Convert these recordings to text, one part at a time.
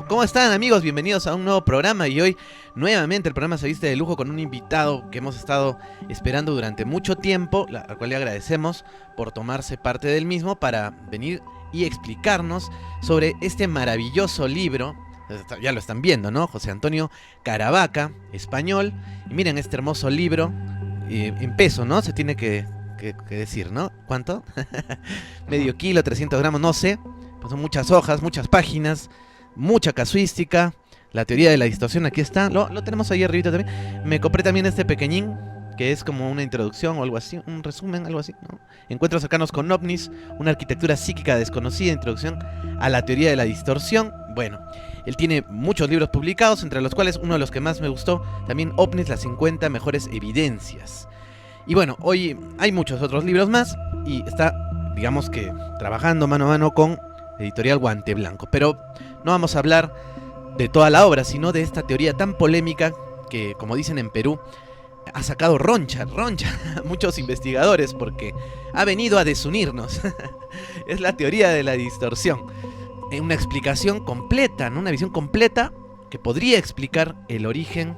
¿Cómo están, amigos? Bienvenidos a un nuevo programa y hoy nuevamente el programa se viste de lujo con un invitado que hemos estado esperando durante mucho tiempo, al cual le agradecemos por tomarse parte del mismo para venir y explicarnos sobre este maravilloso libro. Ya lo están viendo, ¿no? José Antonio Caravaca, español. Y miren este hermoso libro, en peso, ¿no? Se tiene que decir, ¿no? ¿Cuánto? Medio kilo, 300 gramos, no sé. Pues son muchas hojas, muchas páginas, mucha casuística. La teoría de la distorsión, aquí está. Lo tenemos ahí arribita también. Me compré también este pequeñín, que es como una introducción o algo así, un resumen, algo así, ¿no? Encuentros cercanos con ovnis, una arquitectura psíquica desconocida, introducción a la teoría de la distorsión. Bueno, él tiene muchos libros publicados, entre los cuales uno de los que más me gustó, también OVNIs, las 50 mejores evidencias. Y bueno, hoy hay muchos otros libros más y está, digamos que, trabajando mano a mano con Editorial Guante Blanco. Pero no vamos a hablar de toda la obra, sino de esta teoría tan polémica que, como dicen en Perú, ha sacado roncha a muchos investigadores porque ha venido a desunirnos. Es la teoría de la distorsión. Una explicación completa, ¿no? Una visión completa que podría explicar el origen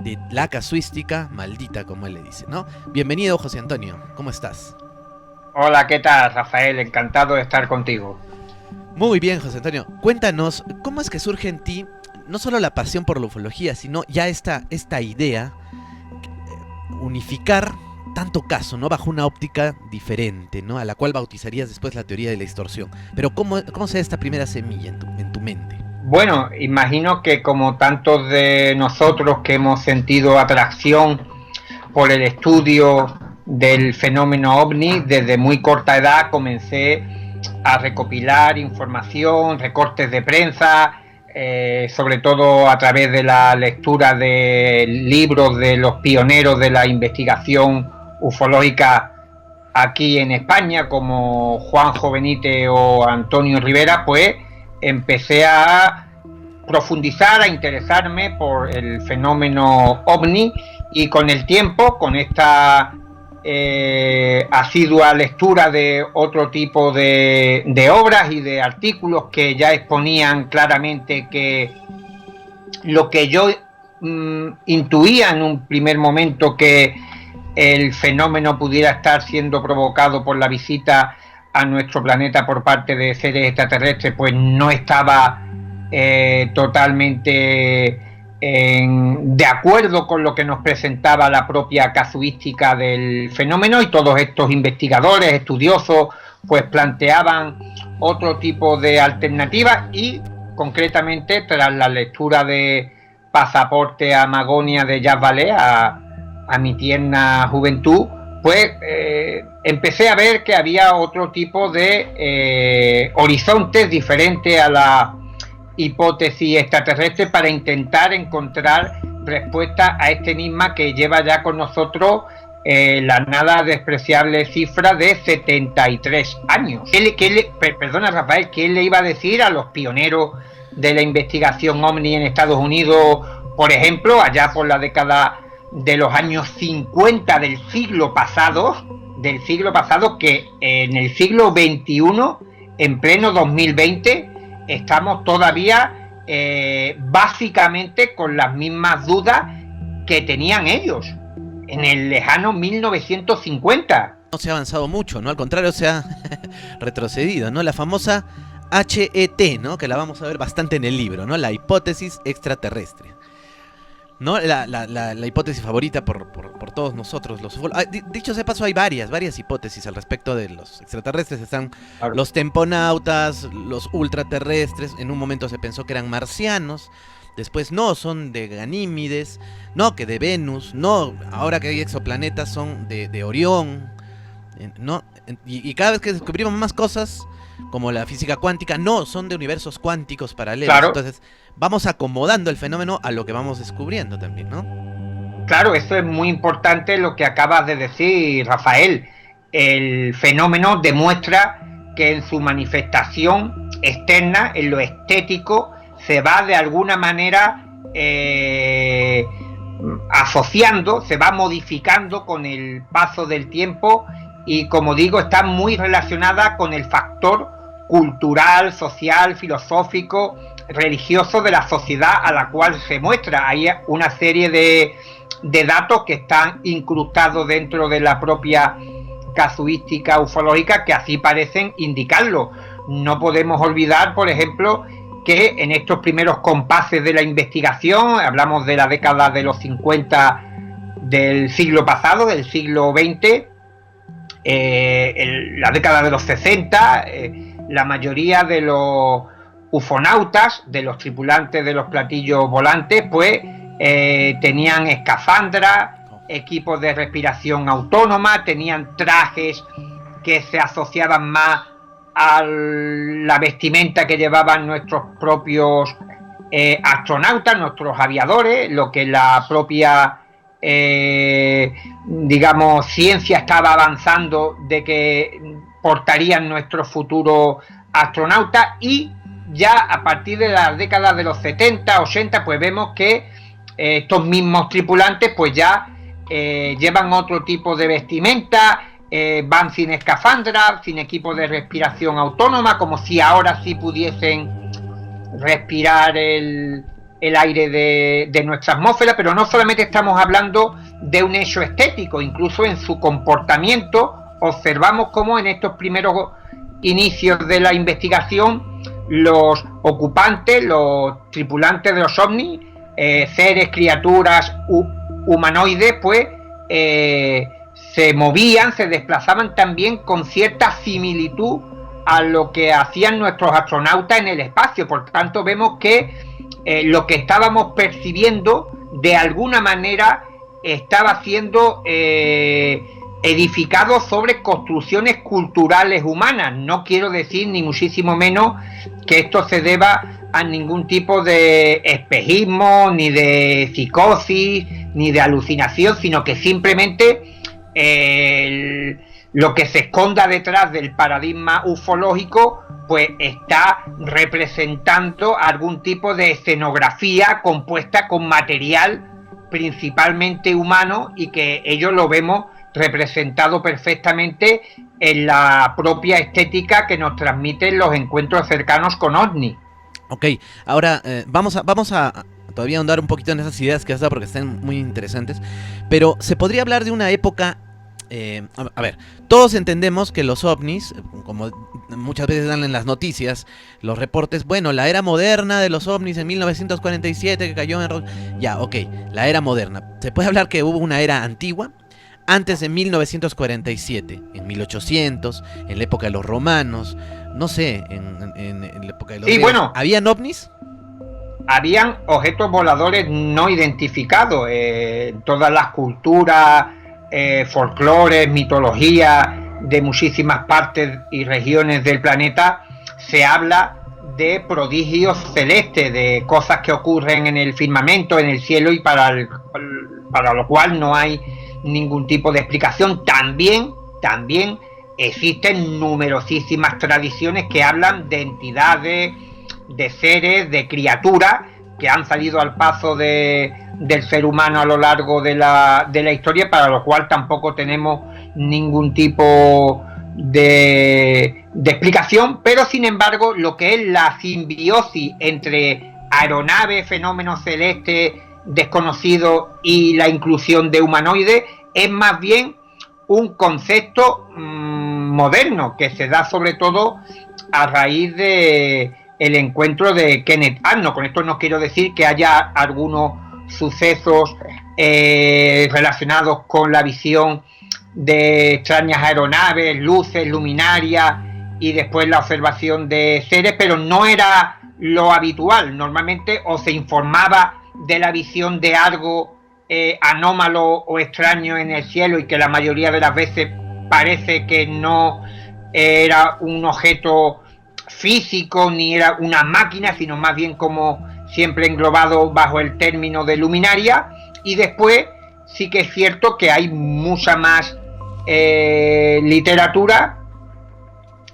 de la casuística maldita, como él le dice, ¿no? Bienvenido, José Antonio. ¿Cómo estás? Hola, ¿qué tal, Rafael? Encantado de estar contigo. Muy bien, José Antonio. Cuéntanos, ¿cómo es que surge en ti no solo la pasión por la ufología, sino ya esta idea, unificar tanto caso, ¿no? Bajo una óptica diferente, ¿no? A la cual bautizarías después la teoría de la distorsión. Pero ¿cómo se da esta primera semilla en tu mente? Bueno, imagino que como tantos de nosotros que hemos sentido atracción por el estudio del fenómeno ovni, desde muy corta edad comencé a recopilar información, recortes de prensa, sobre todo a través de la lectura de libros de los pioneros de la investigación ufológica aquí en España, como Juanjo Benítez o Antonio Rivera. Pues empecé a profundizar, a interesarme por el fenómeno ovni, y con el tiempo, con esta asidua lectura de otro tipo de obras y de artículos que ya exponían claramente que lo que yo intuía en un primer momento, que el fenómeno pudiera estar siendo provocado por la visita a nuestro planeta por parte de seres extraterrestres, pues no estaba totalmente de acuerdo con lo que nos presentaba la propia casuística del fenómeno, y todos estos investigadores, estudiosos, pues planteaban otro tipo de alternativas. Y concretamente, tras la lectura de Pasaporte a Magonia de Jacques Vallée, a mi tierna juventud, pues empecé a ver que había otro tipo de horizontes diferentes a la hipótesis extraterrestre, para intentar encontrar respuesta a este enigma que lleva ya con nosotros la nada despreciable cifra de 73 años. Perdona, Rafael, ¿qué le iba a decir a los pioneros de la investigación ovni en Estados Unidos, por ejemplo, allá por la década de los años 50 del siglo pasado, que en el siglo XXI, en pleno 2020, estamos todavía básicamente con las mismas dudas que tenían ellos en el lejano 1950. No se ha avanzado mucho, ¿no? Al contrario, se ha retrocedido, ¿no? La famosa HET, ¿no? Que la vamos a ver bastante en el libro, ¿no? La hipótesis extraterrestre, ¿no? La hipótesis favorita por todos nosotros, los ufólogos. Dicho sea paso, hay varias hipótesis al respecto de los extraterrestres. Están los temponautas, los ultraterrestres. En un momento se pensó que eran marcianos, después no, son de Ganímedes, no, que de Venus, no, ahora que hay exoplanetas son de Orión, ¿no? Y cada vez que descubrimos más cosas, como la física cuántica, no, son de universos cuánticos paralelos. Claro. Entonces vamos acomodando el fenómeno a lo que vamos descubriendo también, ¿no? Claro, esto es muy importante lo que acabas de decir, Rafael. El fenómeno demuestra que en su manifestación externa, en lo estético, se va de alguna manera asociando, se va modificando con el paso del tiempo, y como digo, está muy relacionada con el factor cultural, social, filosófico, religioso de la sociedad a la cual se muestra. Hay una serie de datos que están incrustados dentro de la propia casuística ufológica que así parecen indicarlo. No podemos olvidar, por ejemplo, que en estos primeros compases de la investigación, hablamos de la década de los 50 del siglo pasado, del siglo XX, la década de los 60, la mayoría de los ufonautas, de los tripulantes de los platillos volantes, pues tenían escafandras, equipos de respiración autónoma, tenían trajes que se asociaban más a la vestimenta que llevaban nuestros propios astronautas, nuestros aviadores, lo que la propia digamos ciencia estaba avanzando de que portarían nuestros futuros astronautas. Y ya a partir de las décadas de los 70, 80, pues vemos que estos mismos tripulantes pues ya llevan otro tipo de vestimenta, van sin escafandra, sin equipo de respiración autónoma, como si ahora sí pudiesen respirar el aire de nuestra atmósfera. Pero no solamente estamos hablando de un hecho estético, incluso en su comportamiento observamos cómo en estos primeros inicios de la investigación los ocupantes, los tripulantes de los ovnis, seres, criaturas humanoides, pues se movían, se desplazaban también con cierta similitud a lo que hacían nuestros astronautas en el espacio. Por tanto, vemos que lo que estábamos percibiendo de alguna manera estaba siendo edificado sobre construcciones culturales humanas. No quiero decir ni muchísimo menos que esto se deba a ningún tipo de espejismo, ni de psicosis, ni de alucinación, sino que simplemente lo que se esconda detrás del paradigma ufológico pues está representando algún tipo de escenografía compuesta con material principalmente humano, y que ello lo vemos representado perfectamente en la propia estética que nos transmiten los encuentros cercanos con ovnis. Ok, ahora vamos a todavía ahondar un poquito en esas ideas que has dado porque están muy interesantes, pero se podría hablar de una época, a ver, todos entendemos que los ovnis, como muchas veces dan en las noticias, los reportes, bueno, la era moderna de los ovnis en 1947 que cayó en... Ya, ok, la era moderna. Se puede hablar que hubo una era antigua, antes de 1947, en 1800, en la época de los romanos, no sé, en la época de los... Sí, bueno, ¿habían ovnis? Habían objetos voladores no identificados. Todas las culturas, folclores, mitología de muchísimas partes y regiones del planeta, se habla de prodigios celestes, de cosas que ocurren en el firmamento, en el cielo, y para lo cual no hay ningún tipo de explicación. También existen numerosísimas tradiciones que hablan de entidades, de seres, de criaturas que han salido al paso del ser humano a lo largo de la historia, para lo cual tampoco tenemos ningún tipo de explicación. Pero sin embargo, lo que es la simbiosis entre aeronaves, fenómenos celestes desconocidos y la inclusión de humanoides es más bien un concepto moderno, que se da sobre todo a raíz de el encuentro de Kenneth Arnold. Con esto no quiero decir que haya algunos sucesos relacionados con la visión de extrañas aeronaves, luces, luminarias y después la observación de seres, pero no era lo habitual. Normalmente o se informaba de la visión de algo anómalo o extraño en el cielo, y que la mayoría de las veces parece que no era un objeto físico ni era una máquina, sino más bien, como siempre, englobado bajo el término de luminaria. Y después sí que es cierto que hay mucha más literatura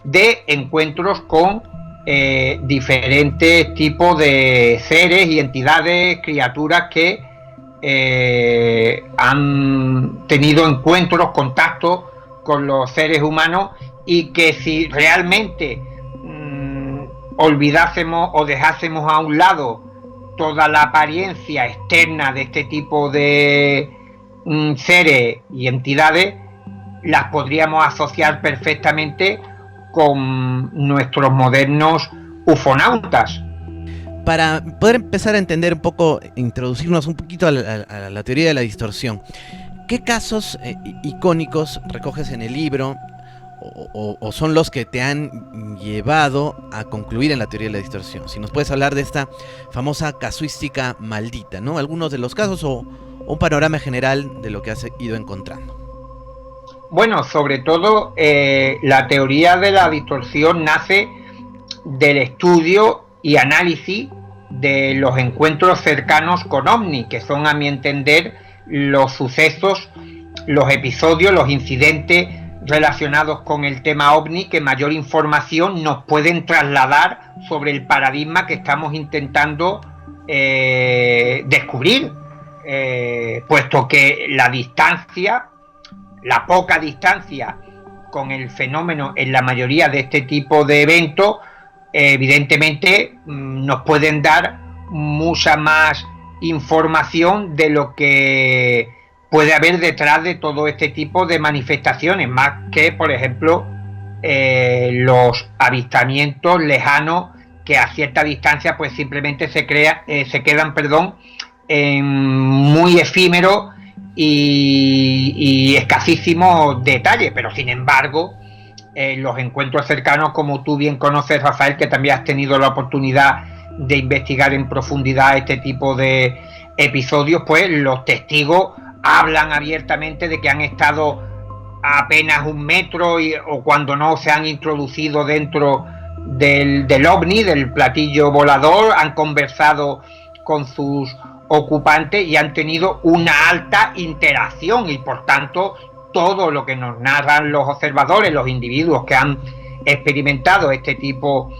de encuentros con diferentes tipos de seres y entidades, criaturas que han tenido encuentros, contactos con los seres humanos, y que si realmente olvidásemos o dejásemos a un lado toda la apariencia externa de este tipo de seres y entidades, las podríamos asociar perfectamente con nuestros modernos ufonautas. Para poder empezar a entender un poco, introducirnos un poquito a la teoría de la distorsión, ¿qué casos icónicos recoges en el libro o son los que te han llevado a concluir en la teoría de la distorsión? Si nos puedes hablar de esta famosa casuística maldita, ¿no? Algunos de los casos o un panorama general de lo que has ido encontrando. Bueno, sobre todo la teoría de la distorsión nace del estudio y análisis de los encuentros cercanos con ovni, que son, a mi entender, los sucesos, los episodios, los incidentes relacionados con el tema ovni que mayor información nos pueden trasladar sobre el paradigma que estamos intentando descubrir, puesto que la distancia, la poca distancia con el fenómeno en la mayoría de este tipo de eventos, evidentemente nos pueden dar mucha más información de lo que puede haber detrás de todo este tipo de manifestaciones, más que, por ejemplo, los avistamientos lejanos que a cierta distancia pues simplemente se quedan en muy efímeros y escasísimos detalles, pero sin embargo los encuentros cercanos, como tú bien conoces, Rafael, que también has tenido la oportunidad de investigar en profundidad este tipo de episodios, pues los testigos hablan abiertamente de que han estado a apenas 1 metro o cuando no se han introducido dentro del ovni, del platillo volador, han conversado con sus ocupantes y han tenido una alta interacción, y por tanto todo lo que nos narran los observadores, los individuos que han experimentado este tipo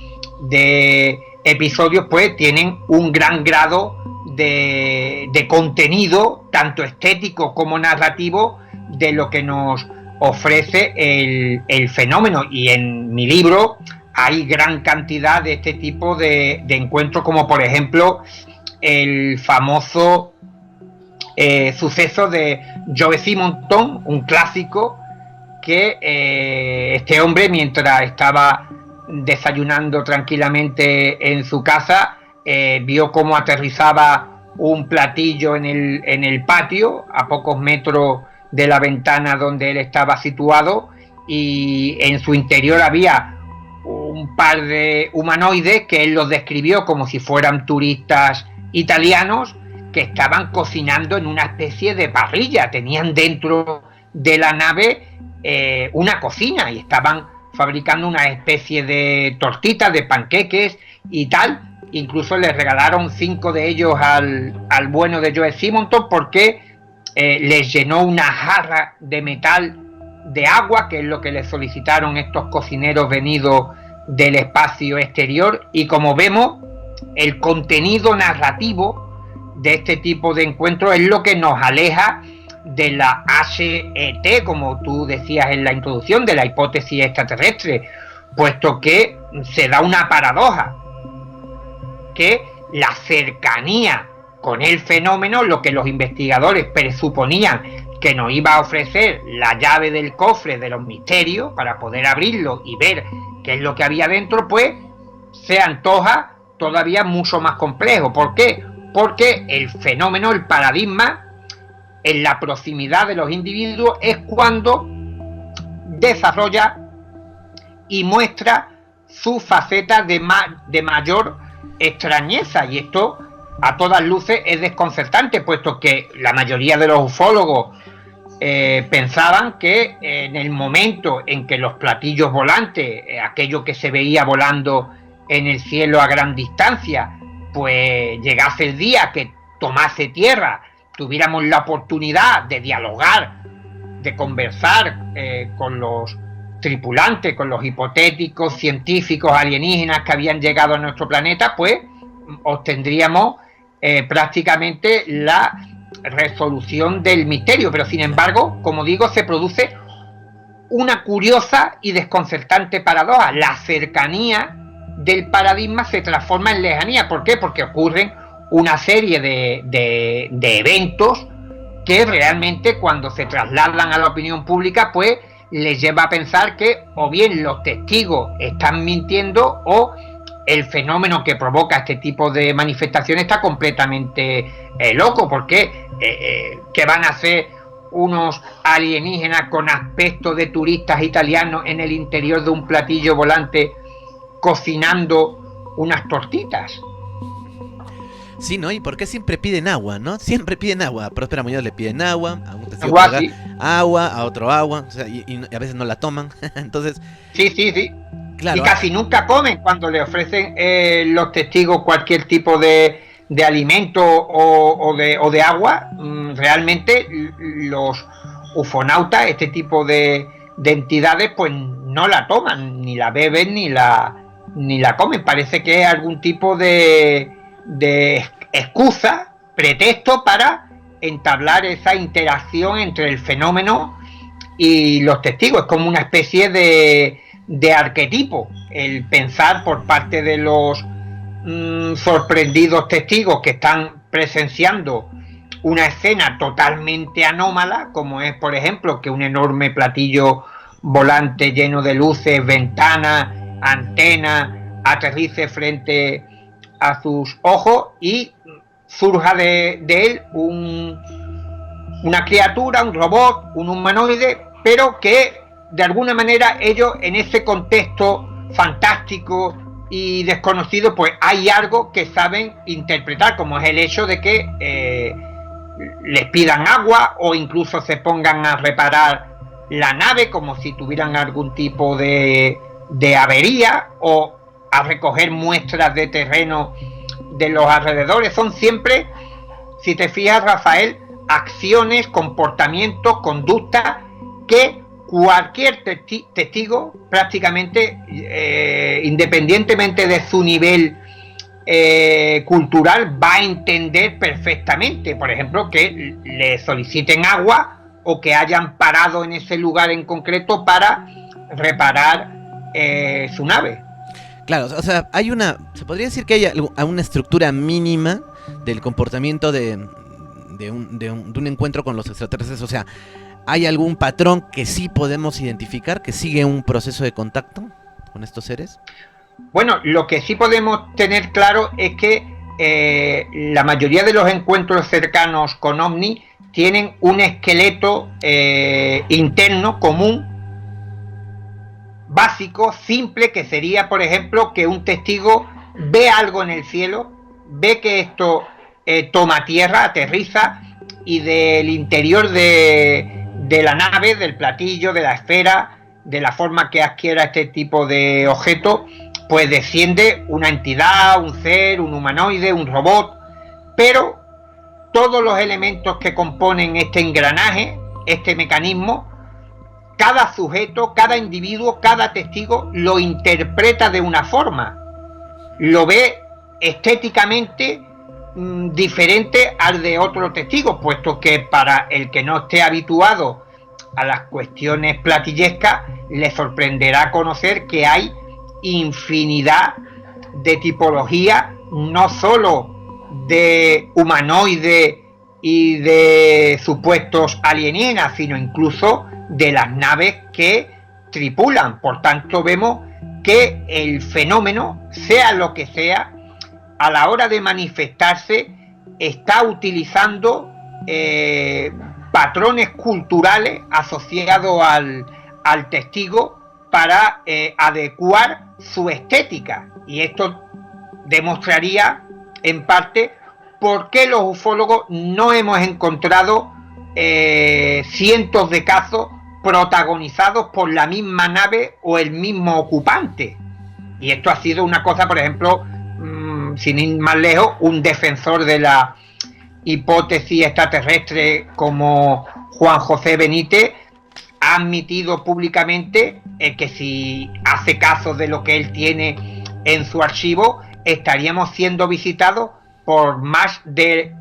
de episodios, pues tienen un gran grado de contenido, tanto estético como narrativo, de lo que nos ofrece el fenómeno. Y en mi libro hay gran cantidad de este tipo de encuentros, como por ejemplo el famoso suceso de Joe Simonton, un clásico, que este hombre, mientras estaba desayunando tranquilamente en su casa, vio cómo aterrizaba un platillo en el patio, a pocos metros de la ventana donde él estaba situado, y en su interior había un par de humanoides que él los describió como si fueran turistas italianos que estaban cocinando en una especie de parrilla. Tenían dentro de la nave una cocina y estaban fabricando una especie de tortitas, de panqueques y tal. Incluso les regalaron 5 de ellos al bueno de Joe Simonton, porque les llenó una jarra de metal de agua, que es lo que les solicitaron estos cocineros venidos del espacio exterior. Y como vemos, el contenido narrativo de este tipo de encuentros es lo que nos aleja de la HET, como tú decías en la introducción, de la hipótesis extraterrestre, puesto que se da una paradoja, que la cercanía con el fenómeno, lo que los investigadores presuponían que nos iba a ofrecer la llave del cofre de los misterios para poder abrirlo y ver qué es lo que había dentro, pues se antoja todavía mucho más complejo. ¿Por qué? Porque el fenómeno, el paradigma, en la proximidad de los individuos es cuando desarrolla y muestra su faceta de mayor extrañeza, y esto a todas luces es desconcertante, puesto que la mayoría de los ufólogos pensaban que en el momento en que los platillos volantes, aquello que se veía volando en el cielo a gran distancia, pues llegase el día que tomase tierra, tuviéramos la oportunidad de dialogar, de conversar con los tripulantes, con los hipotéticos científicos alienígenas que habían llegado a nuestro planeta, pues obtendríamos prácticamente la resolución del misterio. Pero sin embargo, como digo, se produce una curiosa y desconcertante paradoja: la cercanía del paradigma se transforma en lejanía. ¿Por qué? Porque ocurren una serie de eventos que realmente cuando se trasladan a la opinión pública pues les lleva a pensar que o bien los testigos están mintiendo o el fenómeno que provoca este tipo de manifestaciones está completamente loco. Porque ¿qué van a hacer unos alienígenas con aspecto de turistas italianos en el interior de un platillo volante cocinando unas tortitas? Sí, ¿no? ¿Y por qué siempre piden agua, no? Siempre piden agua. A Próspera Muñoz le piden agua, a un testigo Agua, sí. agua, a otro agua, o sea, y a veces no la toman. Entonces, sí. claro, Y casi nunca comen cuando le ofrecen los testigos cualquier tipo de alimento o de agua. Realmente los ufonautas, este tipo de entidades, pues no la toman, ni la beben, ni la comen. Parece que es algún tipo de excusa, pretexto para entablar esa interacción entre el fenómeno y los testigos. Es como una especie de arquetipo el pensar por parte de los sorprendidos testigos que están presenciando una escena totalmente anómala, como es por ejemplo que un enorme platillo volante lleno de luces, ventanas, antenas, aterrice frente a sus ojos y surja de él una criatura, un robot, un humanoide, pero que de alguna manera ellos en ese contexto fantástico y desconocido pues hay algo que saben interpretar, como es el hecho de que les pidan agua o incluso se pongan a reparar la nave como si tuvieran algún tipo de avería, o a recoger muestras de terreno de los alrededores. Son siempre, si te fijas, Rafael, acciones, comportamientos, conductas que cualquier testigo prácticamente, independientemente de su nivel cultural, va a entender perfectamente. Por ejemplo, que le soliciten agua o que hayan parado en ese lugar en concreto para reparar su nave. claro, o sea, se podría decir que hay una estructura mínima del comportamiento de un encuentro con los extraterrestres. O sea, ¿hay algún patrón que sí podemos identificar, que sigue un proceso de contacto con estos seres? Bueno, lo que sí podemos tener claro es que la mayoría de los encuentros cercanos con ovnis tienen un esqueleto interno común, básico, simple, que sería, por ejemplo, que un testigo ve algo en el cielo, ve que esto toma tierra, aterriza, y del interior de la nave, del platillo, de la esfera, de la forma que adquiera este tipo de objeto, pues desciende una entidad, un ser, un humanoide, un robot, pero todos los elementos que componen este engranaje, este mecanismo, cada sujeto, cada individuo, cada testigo lo interpreta de una forma, lo ve estéticamente diferente al de otro testigo, puesto que para el que no esté habituado a las cuestiones platillescas, le sorprenderá conocer que hay infinidad de tipologías, no solo de humanoides y de supuestos alienígenas, sino incluso de las naves que tripulan. Por tanto, vemos que el fenómeno, sea lo que sea, a la hora de manifestarse, está utilizando patrones culturales asociados al testigo para adecuar su estética. Y esto demostraría, en parte, por qué los ufólogos no hemos encontrado cientos de casos protagonizados por la misma nave o el mismo ocupante. Y esto ha sido una cosa, por ejemplo, sin ir más lejos, un defensor de la hipótesis extraterrestre como Juan José Benítez ha admitido públicamente que si hace caso de lo que él tiene en su archivo, estaríamos siendo visitados por más de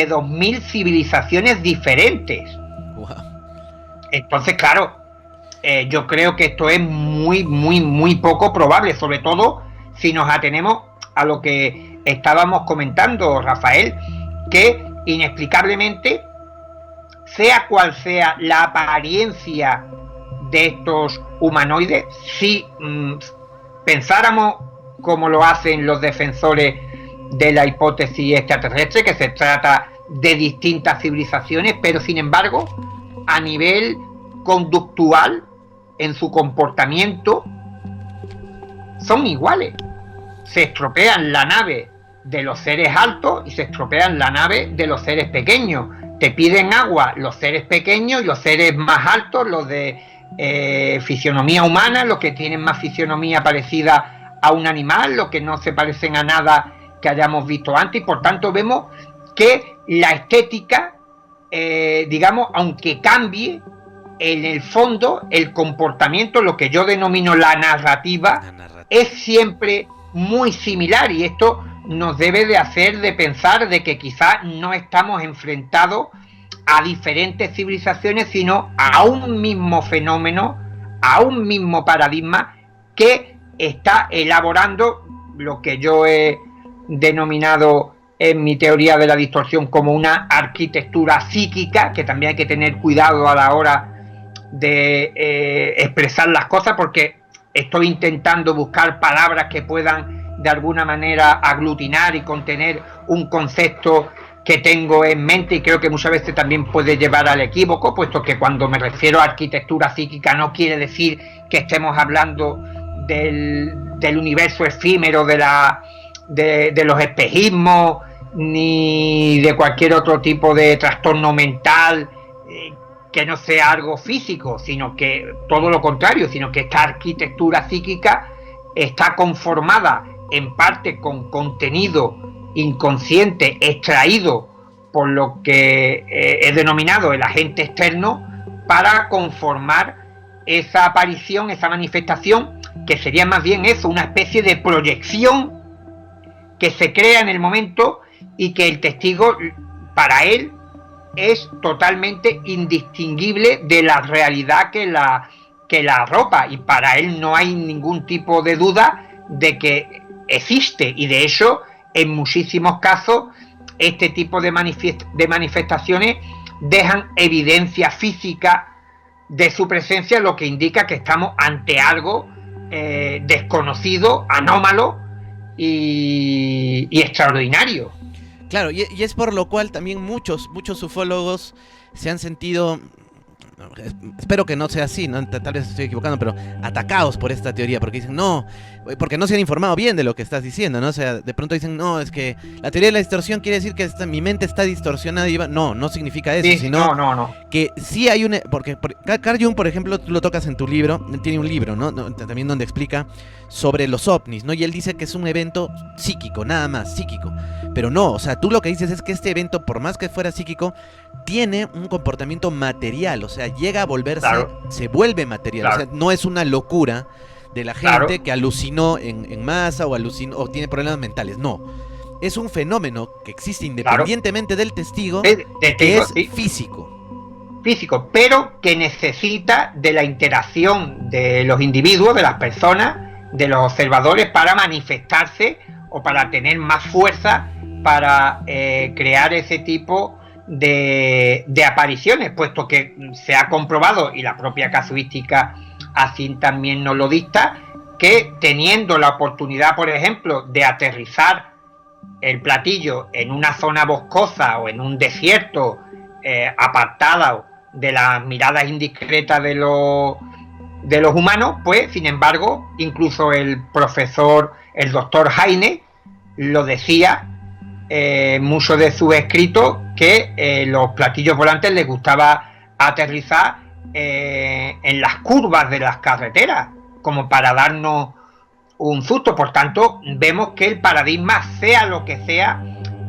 2000 civilizaciones diferentes. Wow. Entonces, claro, yo creo que esto es muy poco probable, sobre todo si nos atenemos a lo que estábamos comentando, Rafael, que inexplicablemente, sea cual sea la apariencia de estos humanoides, si pensáramos como lo hacen los defensores de la hipótesis extraterrestre, que se trata de distintas civilizaciones, pero sin embargo, a nivel conductual, en su comportamiento, son iguales. Se estropean la nave de los seres altos y se estropean la nave de los seres pequeños. Te piden agua los seres pequeños y los seres más altos, los de fisionomía humana, los que tienen más fisionomía parecida a un animal, los que no se parecen a nada que hayamos visto antes, y por tanto vemos que la estética, digamos, aunque cambie, en el fondo el comportamiento, lo que yo denomino la narrativa, es siempre muy similar, y esto nos debe de hacer de pensar de que quizás no estamos enfrentados a diferentes civilizaciones, sino a un mismo fenómeno, a un mismo paradigma que está elaborando lo que yo he denominado en mi teoría de la distorsión como una arquitectura psíquica, que también hay que tener cuidado a la hora de expresar las cosas, porque estoy intentando buscar palabras que puedan de alguna manera aglutinar y contener un concepto que tengo en mente, y creo que muchas veces también puede llevar al equívoco, puesto que cuando me refiero a arquitectura psíquica no quiere decir que estemos hablando del universo efímero, de los espejismos, ni de cualquier otro tipo de trastorno mental que no sea algo físico, sino que todo lo contrario, sino que esta arquitectura psíquica está conformada en parte con contenido inconsciente extraído por lo que he denominado el agente externo, para conformar esa aparición, esa manifestación, que sería más bien eso, una especie de proyección que se crea en el momento y que el testigo, para él, es totalmente indistinguible de la realidad que la arropa, y para él no hay ningún tipo de duda de que existe, y de hecho en muchísimos casos este tipo de manifestaciones dejan evidencia física de su presencia, lo que indica que estamos ante algo desconocido, anómalo y extraordinario. Claro, y es por lo cual también muchos ufólogos se han sentido, espero que no sea así, ¿no? Tal vez estoy equivocando, pero atacados por esta teoría, porque dicen, no, porque no se han informado bien de lo que estás diciendo, ¿no? O sea, de pronto dicen, no, es que la teoría de la distorsión quiere decir que mi mente está distorsionada, y no significa eso, sí, sino no. Que sí hay una, porque Carl Jung, por ejemplo, tú lo tocas en tu libro, tiene un libro, ¿no? También donde explica sobre los ovnis, ¿no? Y él dice que es un evento psíquico, nada más, psíquico. Pero no, o sea, tú lo que dices es que este evento, por más que fuera psíquico, tiene un comportamiento material, o sea, llega a volverse, claro, se vuelve material, claro. O sea, no es una locura de la gente, claro, que alucinó en masa o tiene problemas mentales, no. Es un fenómeno que existe independientemente, claro, del testigo, que es sí, físico, pero que necesita de la interacción de los individuos, de las personas, de los observadores, para manifestarse o para tener más fuerza para crear ese tipo de apariciones, puesto que se ha comprobado, y la propia casuística así también nos lo dicta, que teniendo la oportunidad, por ejemplo, de aterrizar el platillo en una zona boscosa o en un desierto apartada de las miradas indiscretas de los humanos, pues sin embargo, incluso el doctor Heine lo decía, muchos de sus escritos, que los platillos volantes les gustaba aterrizar en las curvas de las carreteras, como para darnos un susto. Por tanto, vemos que el paradigma, sea lo que sea,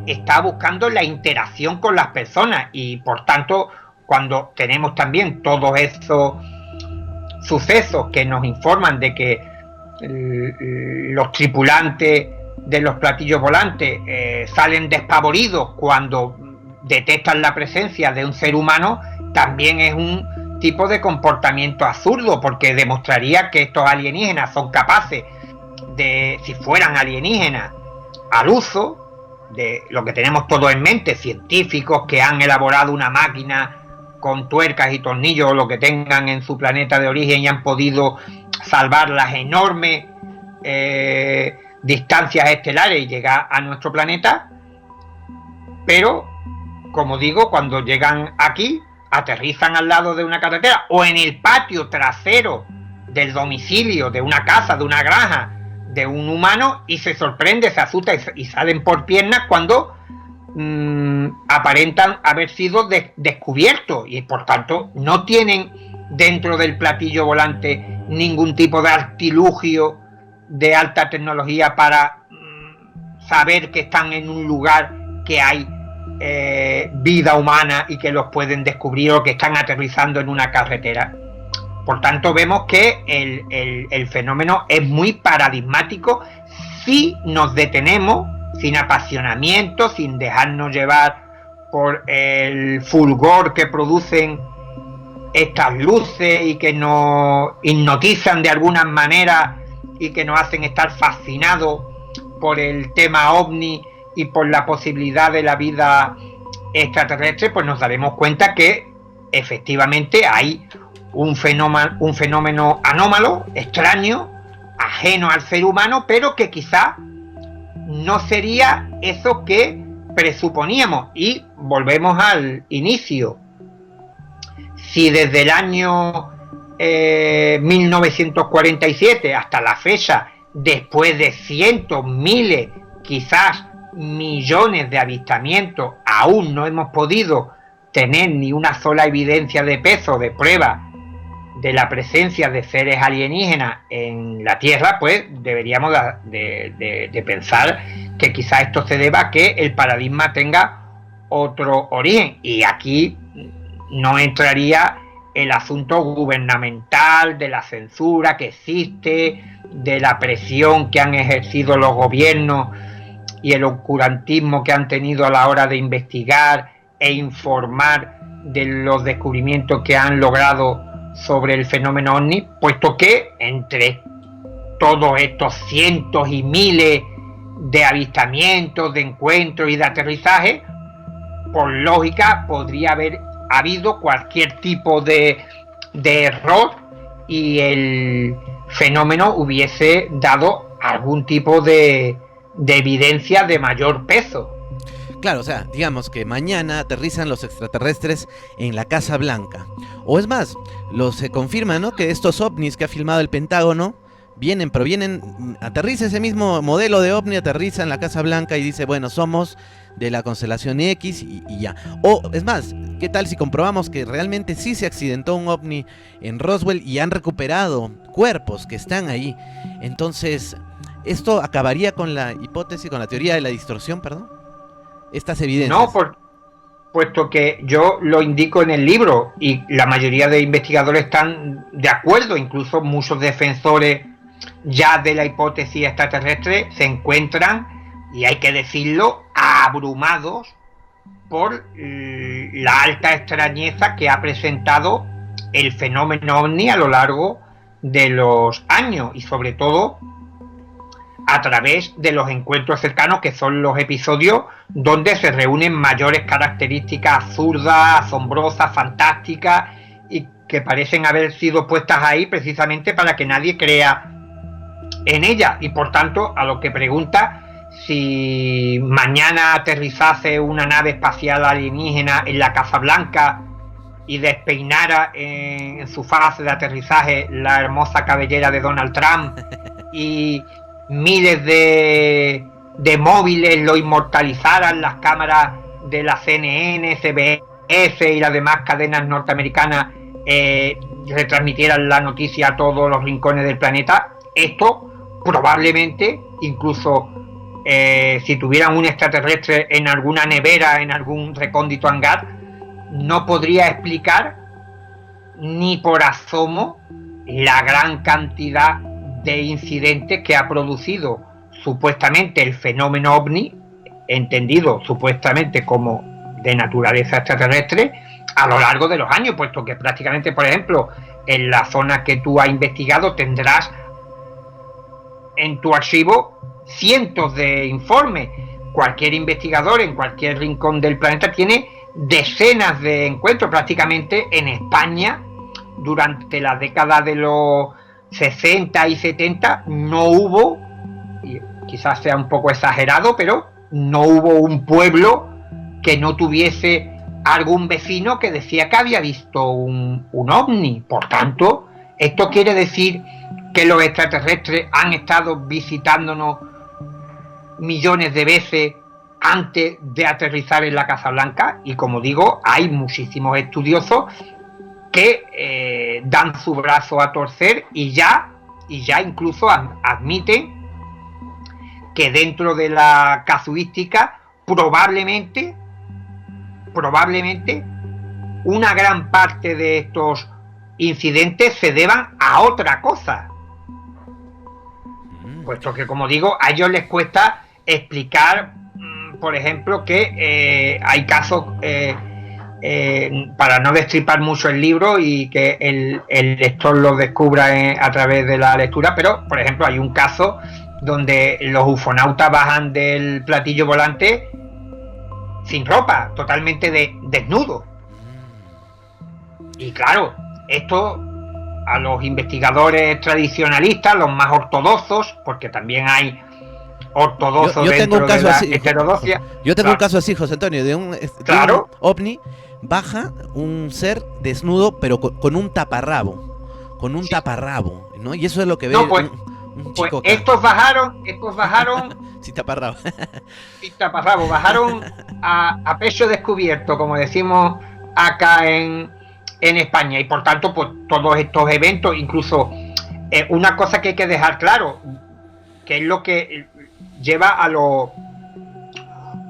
está buscando la interacción con las personas, y por tanto, cuando tenemos también todos esos sucesos que nos informan de que los tripulantes de los platillos volantes salen despavoridos cuando detectan la presencia de un ser humano, también es un tipo de comportamiento absurdo, porque demostraría que estos alienígenas son capaces de si fueran alienígenas al uso de lo que tenemos todos en mente, científicos que han elaborado una máquina con tuercas y tornillos o lo que tengan en su planeta de origen y han podido salvar las enormes distancias estelares y llegar a nuestro planeta, pero como digo, cuando llegan aquí, aterrizan al lado de una carretera o en el patio trasero del domicilio de una casa, de una granja, de un humano, y se sorprende, se asusta y salen por piernas cuando aparentan haber sido descubiertos, y por tanto no tienen dentro del platillo volante ningún tipo de artilugio de alta tecnología para saber que están en un lugar que hay vida humana y que los pueden descubrir, o que están aterrizando en una carretera. Por tanto, vemos que el fenómeno es muy paradigmático si nos detenemos, sin apasionamiento, sin dejarnos llevar por el fulgor que producen estas luces y que nos hipnotizan de alguna manera y que nos hacen estar fascinados por el tema ovni y por la posibilidad de la vida extraterrestre. Pues nos daremos cuenta que efectivamente hay un fenómeno anómalo, extraño, ajeno al ser humano, pero que quizá no sería eso que presuponíamos. Y volvemos al inicio. Si desde el año 1947 hasta la fecha, después de cientos, miles, quizás millones de avistamientos, aún no hemos podido tener ni una sola evidencia de peso, de prueba de la presencia de seres alienígenas en la Tierra, pues deberíamos de pensar que quizás esto se deba a que el paradigma tenga otro origen. Y aquí no entraría el asunto gubernamental, de la censura que existe, de la presión que han ejercido los gobiernos y el oscurantismo que han tenido a la hora de investigar e informar de los descubrimientos que han logrado sobre el fenómeno ovni, puesto que entre todos estos cientos y miles de avistamientos, de encuentros y de aterrizajes, por lógica podría haber habido cualquier tipo de error y el fenómeno hubiese dado algún tipo de evidencia de mayor peso. Claro, o sea, digamos que mañana aterrizan los extraterrestres en la Casa Blanca. O es más, se confirma, ¿no?, que estos ovnis que ha filmado el Pentágono aterriza ese mismo modelo de ovni, aterriza en la Casa Blanca y dice, bueno, somos de la constelación X y ya. O es más, ¿qué tal si comprobamos que realmente sí se accidentó un ovni en Roswell y han recuperado cuerpos que están ahí? Entonces, esto acabaría con la hipótesis, con la teoría de la distorsión, perdón. Estas evidencias. No, puesto que yo lo indico en el libro y la mayoría de investigadores están de acuerdo, incluso muchos defensores ya de la hipótesis extraterrestre se encuentran, y hay que decirlo, abrumados por la alta extrañeza que ha presentado el fenómeno ovni a lo largo de los años, y sobre todo a través de los encuentros cercanos, que son los episodios donde se reúnen mayores características absurdas, asombrosas, fantásticas, y que parecen haber sido puestas ahí precisamente para que nadie crea en ellas. Y por tanto, a lo que pregunta, si mañana aterrizase una nave espacial alienígena en la Casa Blanca y despeinara en su fase de aterrizaje la hermosa cabellera de Donald Trump y miles de móviles lo inmortalizaran, las cámaras de la CNN, CBS y las demás cadenas norteamericanas retransmitieran la noticia a todos los rincones del planeta, esto probablemente, incluso si tuvieran un extraterrestre en alguna nevera, en algún recóndito hangar, no podría explicar ni por asomo la gran cantidad de incidentes que ha producido supuestamente el fenómeno ovni, entendido supuestamente como de naturaleza extraterrestre, a lo largo de los años, puesto que prácticamente, por ejemplo, en la zona que tú has investigado tendrás en tu archivo cientos de informes. Cualquier investigador en cualquier rincón del planeta tiene decenas de encuentros. Prácticamente en España, durante la década de los 60 y 70, no hubo, y quizás sea un poco exagerado, pero no hubo un pueblo que no tuviese algún vecino que decía que había visto un ovni. Por tanto, esto quiere decir que los extraterrestres han estado visitándonos millones de veces antes de aterrizar en la Casa Blanca, y como digo, hay muchísimos estudiosos que dan su brazo a torcer y ya incluso admiten que dentro de la casuística probablemente una gran parte de estos incidentes se deban a otra cosa, puesto que, como digo, a ellos les cuesta explicar, por ejemplo, que hay casos, para no destripar mucho el libro y que el lector lo descubra a través de la lectura, pero, por ejemplo, hay un caso donde los ufonautas bajan del platillo volante sin ropa, totalmente desnudos. Y claro, esto a los investigadores tradicionalistas, los más ortodoxos, porque también hay ortodoxos dentro de la heterodoxia. Yo tengo un caso así, José Antonio, de un ovni. Baja un ser desnudo, pero con un taparrabo. Con un taparrabo, ¿no? Y eso es lo que ve un chico. Pues estos bajaron sin taparrabo. Sin taparrabo, bajaron a pecho descubierto, como decimos acá en España, y por tanto, pues todos estos eventos, incluso una cosa que hay que dejar claro, que es lo que lleva a los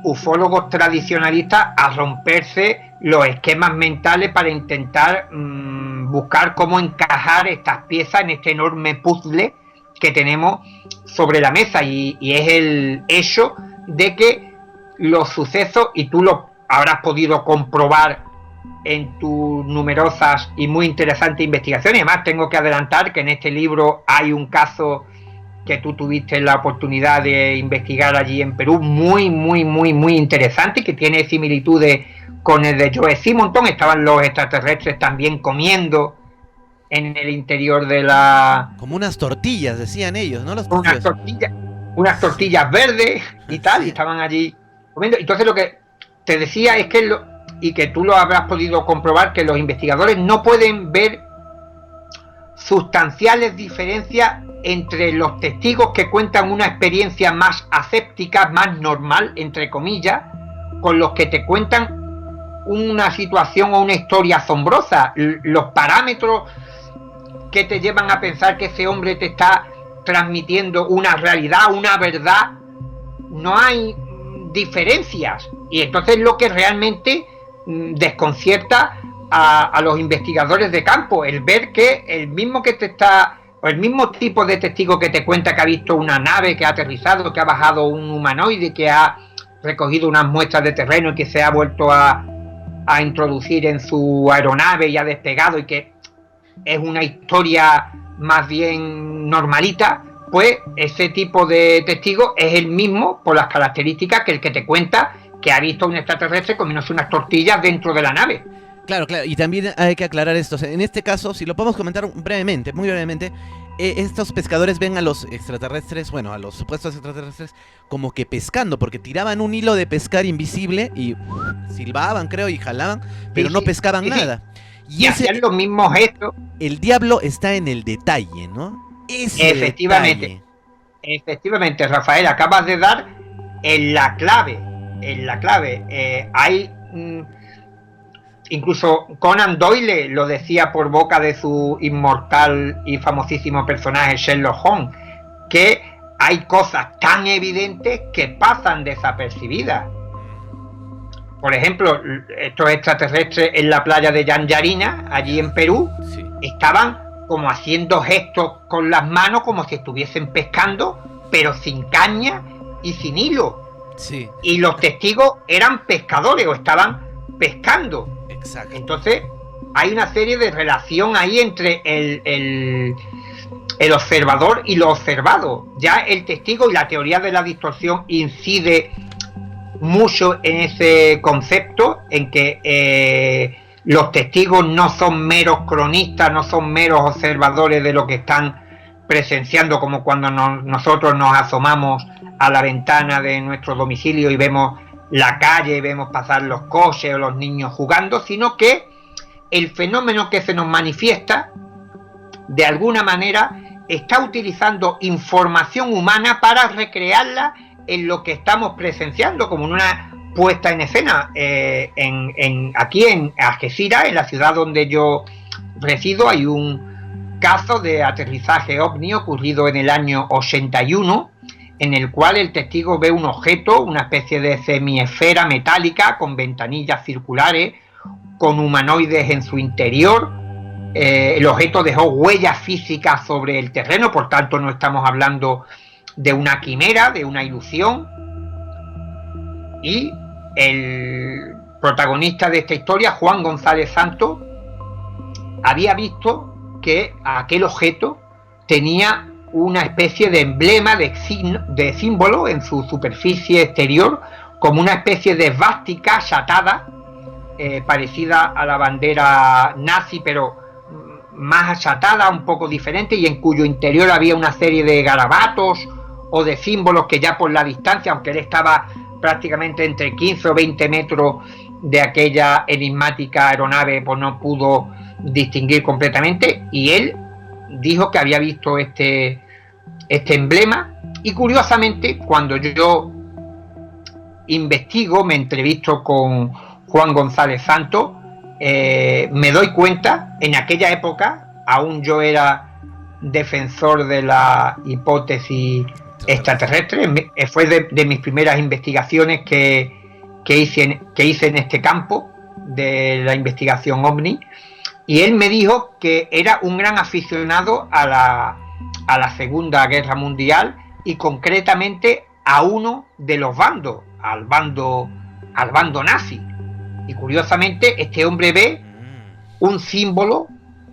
ufólogos tradicionalistas a romperse los esquemas mentales para intentar buscar cómo encajar estas piezas en este enorme puzzle que tenemos sobre la mesa, y es el hecho de que los sucesos, y tú lo habrás podido comprobar en tus numerosas y muy interesantes investigaciones. Además, tengo que adelantar que en este libro hay un caso que tú tuviste la oportunidad de investigar allí en Perú, muy interesante, que tiene similitudes con el de Joe Simonton. Estaban los extraterrestres también comiendo en el interior de la... Como unas tortillas, decían ellos, ¿no? Unas tortillas verdes y tal, y estaban allí comiendo. Entonces lo que te decía es que, y que tú lo habrás podido comprobar, que los investigadores no pueden ver sustanciales diferencias entre los testigos que cuentan una experiencia más aséptica, más normal, entre comillas, con los que te cuentan una situación o una historia asombrosa. Los parámetros que te llevan a pensar que ese hombre te está transmitiendo una realidad, una verdad, no hay diferencias. Y entonces lo que realmente desconcierta a los investigadores de campo, el ver que el mismo tipo de testigo que te cuenta que ha visto una nave que ha aterrizado, que ha bajado un humanoide, que ha recogido unas muestras de terreno y que se ha vuelto a introducir en su aeronave y ha despegado, y que es una historia más bien normalita, pues ese tipo de testigo es el mismo, por las características, que el que te cuenta que ha visto un extraterrestre comiéndose unas tortillas dentro de la nave. Claro, y también hay que aclarar esto. En este caso, si lo podemos comentar brevemente, muy brevemente, estos pescadores ven a los extraterrestres, bueno, a los supuestos extraterrestres, como que pescando, porque tiraban un hilo de pescar invisible y silbaban, creo, y jalaban, pero no pescaban nada. Y hacían los mismos gestos. El diablo está en el detalle, ¿no? Efectivamente, Rafael, acabas de dar en la clave. Hay... incluso Conan Doyle lo decía por boca de su inmortal y famosísimo personaje Sherlock Holmes, que hay cosas tan evidentes que pasan desapercibidas. Por ejemplo, estos extraterrestres en la playa de Yanjarina, allí en Perú, sí, estaban como haciendo gestos con las manos, como si estuviesen pescando, pero sin caña y sin hilo. Sí. Y los testigos eran pescadores o estaban pescando. Exacto. Entonces hay una serie de relación ahí entre el observador y lo observado. Ya el testigo y la teoría de la distorsión incide mucho en ese concepto, en que los testigos no son meros cronistas, no son meros observadores de lo que están presenciando, como cuando nosotros nos asomamos a la ventana de nuestro domicilio y vemos la calle, vemos pasar los coches o los niños jugando, sino que el fenómeno que se nos manifiesta, de alguna manera, está utilizando información humana para recrearla en lo que estamos presenciando, como en una puesta en escena. Aquí en Algeciras, en la ciudad donde yo resido, hay un caso de aterrizaje ovni ocurrido en el año 81, en el cual el testigo ve un objeto, una especie de semiesfera metálica con ventanillas circulares, con humanoides en su interior. El objeto dejó huellas físicas sobre el terreno, por tanto no estamos hablando de una quimera, de una ilusión. Y el protagonista de esta historia, Juan González Santos, había visto que aquel objeto tenía una especie de emblema, de símbolo en su superficie exterior, como una especie de esvástica achatada, parecida a la bandera nazi, pero más achatada, un poco diferente, y en cuyo interior había una serie de garabatos o de símbolos que ya por la distancia, aunque él estaba prácticamente entre 15 o 20 metros de aquella enigmática aeronave, pues no pudo distinguir completamente, y él dijo que había visto este emblema. Y curiosamente, cuando yo investigo, me entrevisto con Juan González Santos, me doy cuenta, en aquella época aún yo era defensor de la hipótesis extraterrestre, fue de mis primeras investigaciones que hice en este campo de la investigación ovni, y él me dijo que era un gran aficionado a la Segunda Guerra Mundial, y concretamente a uno de los bandos, al bando nazi. Y curiosamente este hombre ve un símbolo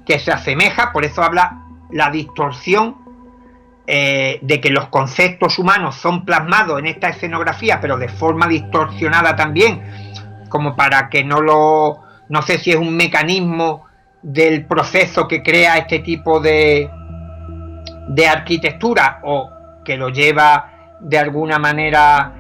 que se asemeja, por eso habla la distorsión, de que los conceptos humanos son plasmados en esta escenografía, pero de forma distorsionada también, como para que no sé si es un mecanismo del proceso que crea este tipo de arquitectura, o que lo lleva de alguna manera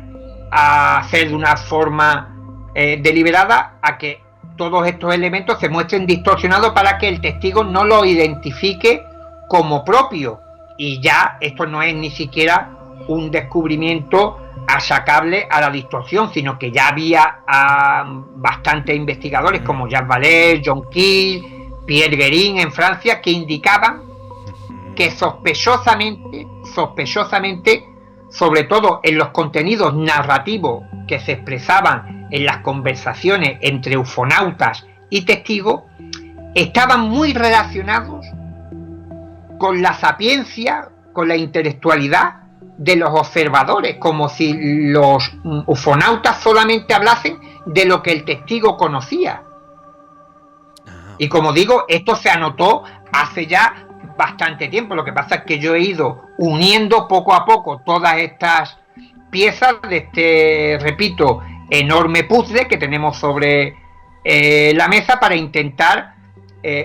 a hacer de una forma deliberada, a que todos estos elementos se muestren distorsionados para que el testigo no lo identifique como propio. Y ya esto no es ni siquiera un descubrimiento achacable a la distorsión, sino que ya había bastantes investigadores como Jacques Vallée, John Keel, Pierre Guérin en Francia, que indicaban que sospechosamente, sobre todo en los contenidos narrativos que se expresaban en las conversaciones entre ufonautas y testigos, estaban muy relacionados con la sapiencia, con la intelectualidad de los observadores, como si los ufonautas solamente hablasen de lo que el testigo conocía. Y como digo, esto se anotó hace ya bastante tiempo. Lo que pasa es que yo he ido uniendo poco a poco todas estas piezas de este, repito, enorme puzzle que tenemos sobre la mesa, para intentar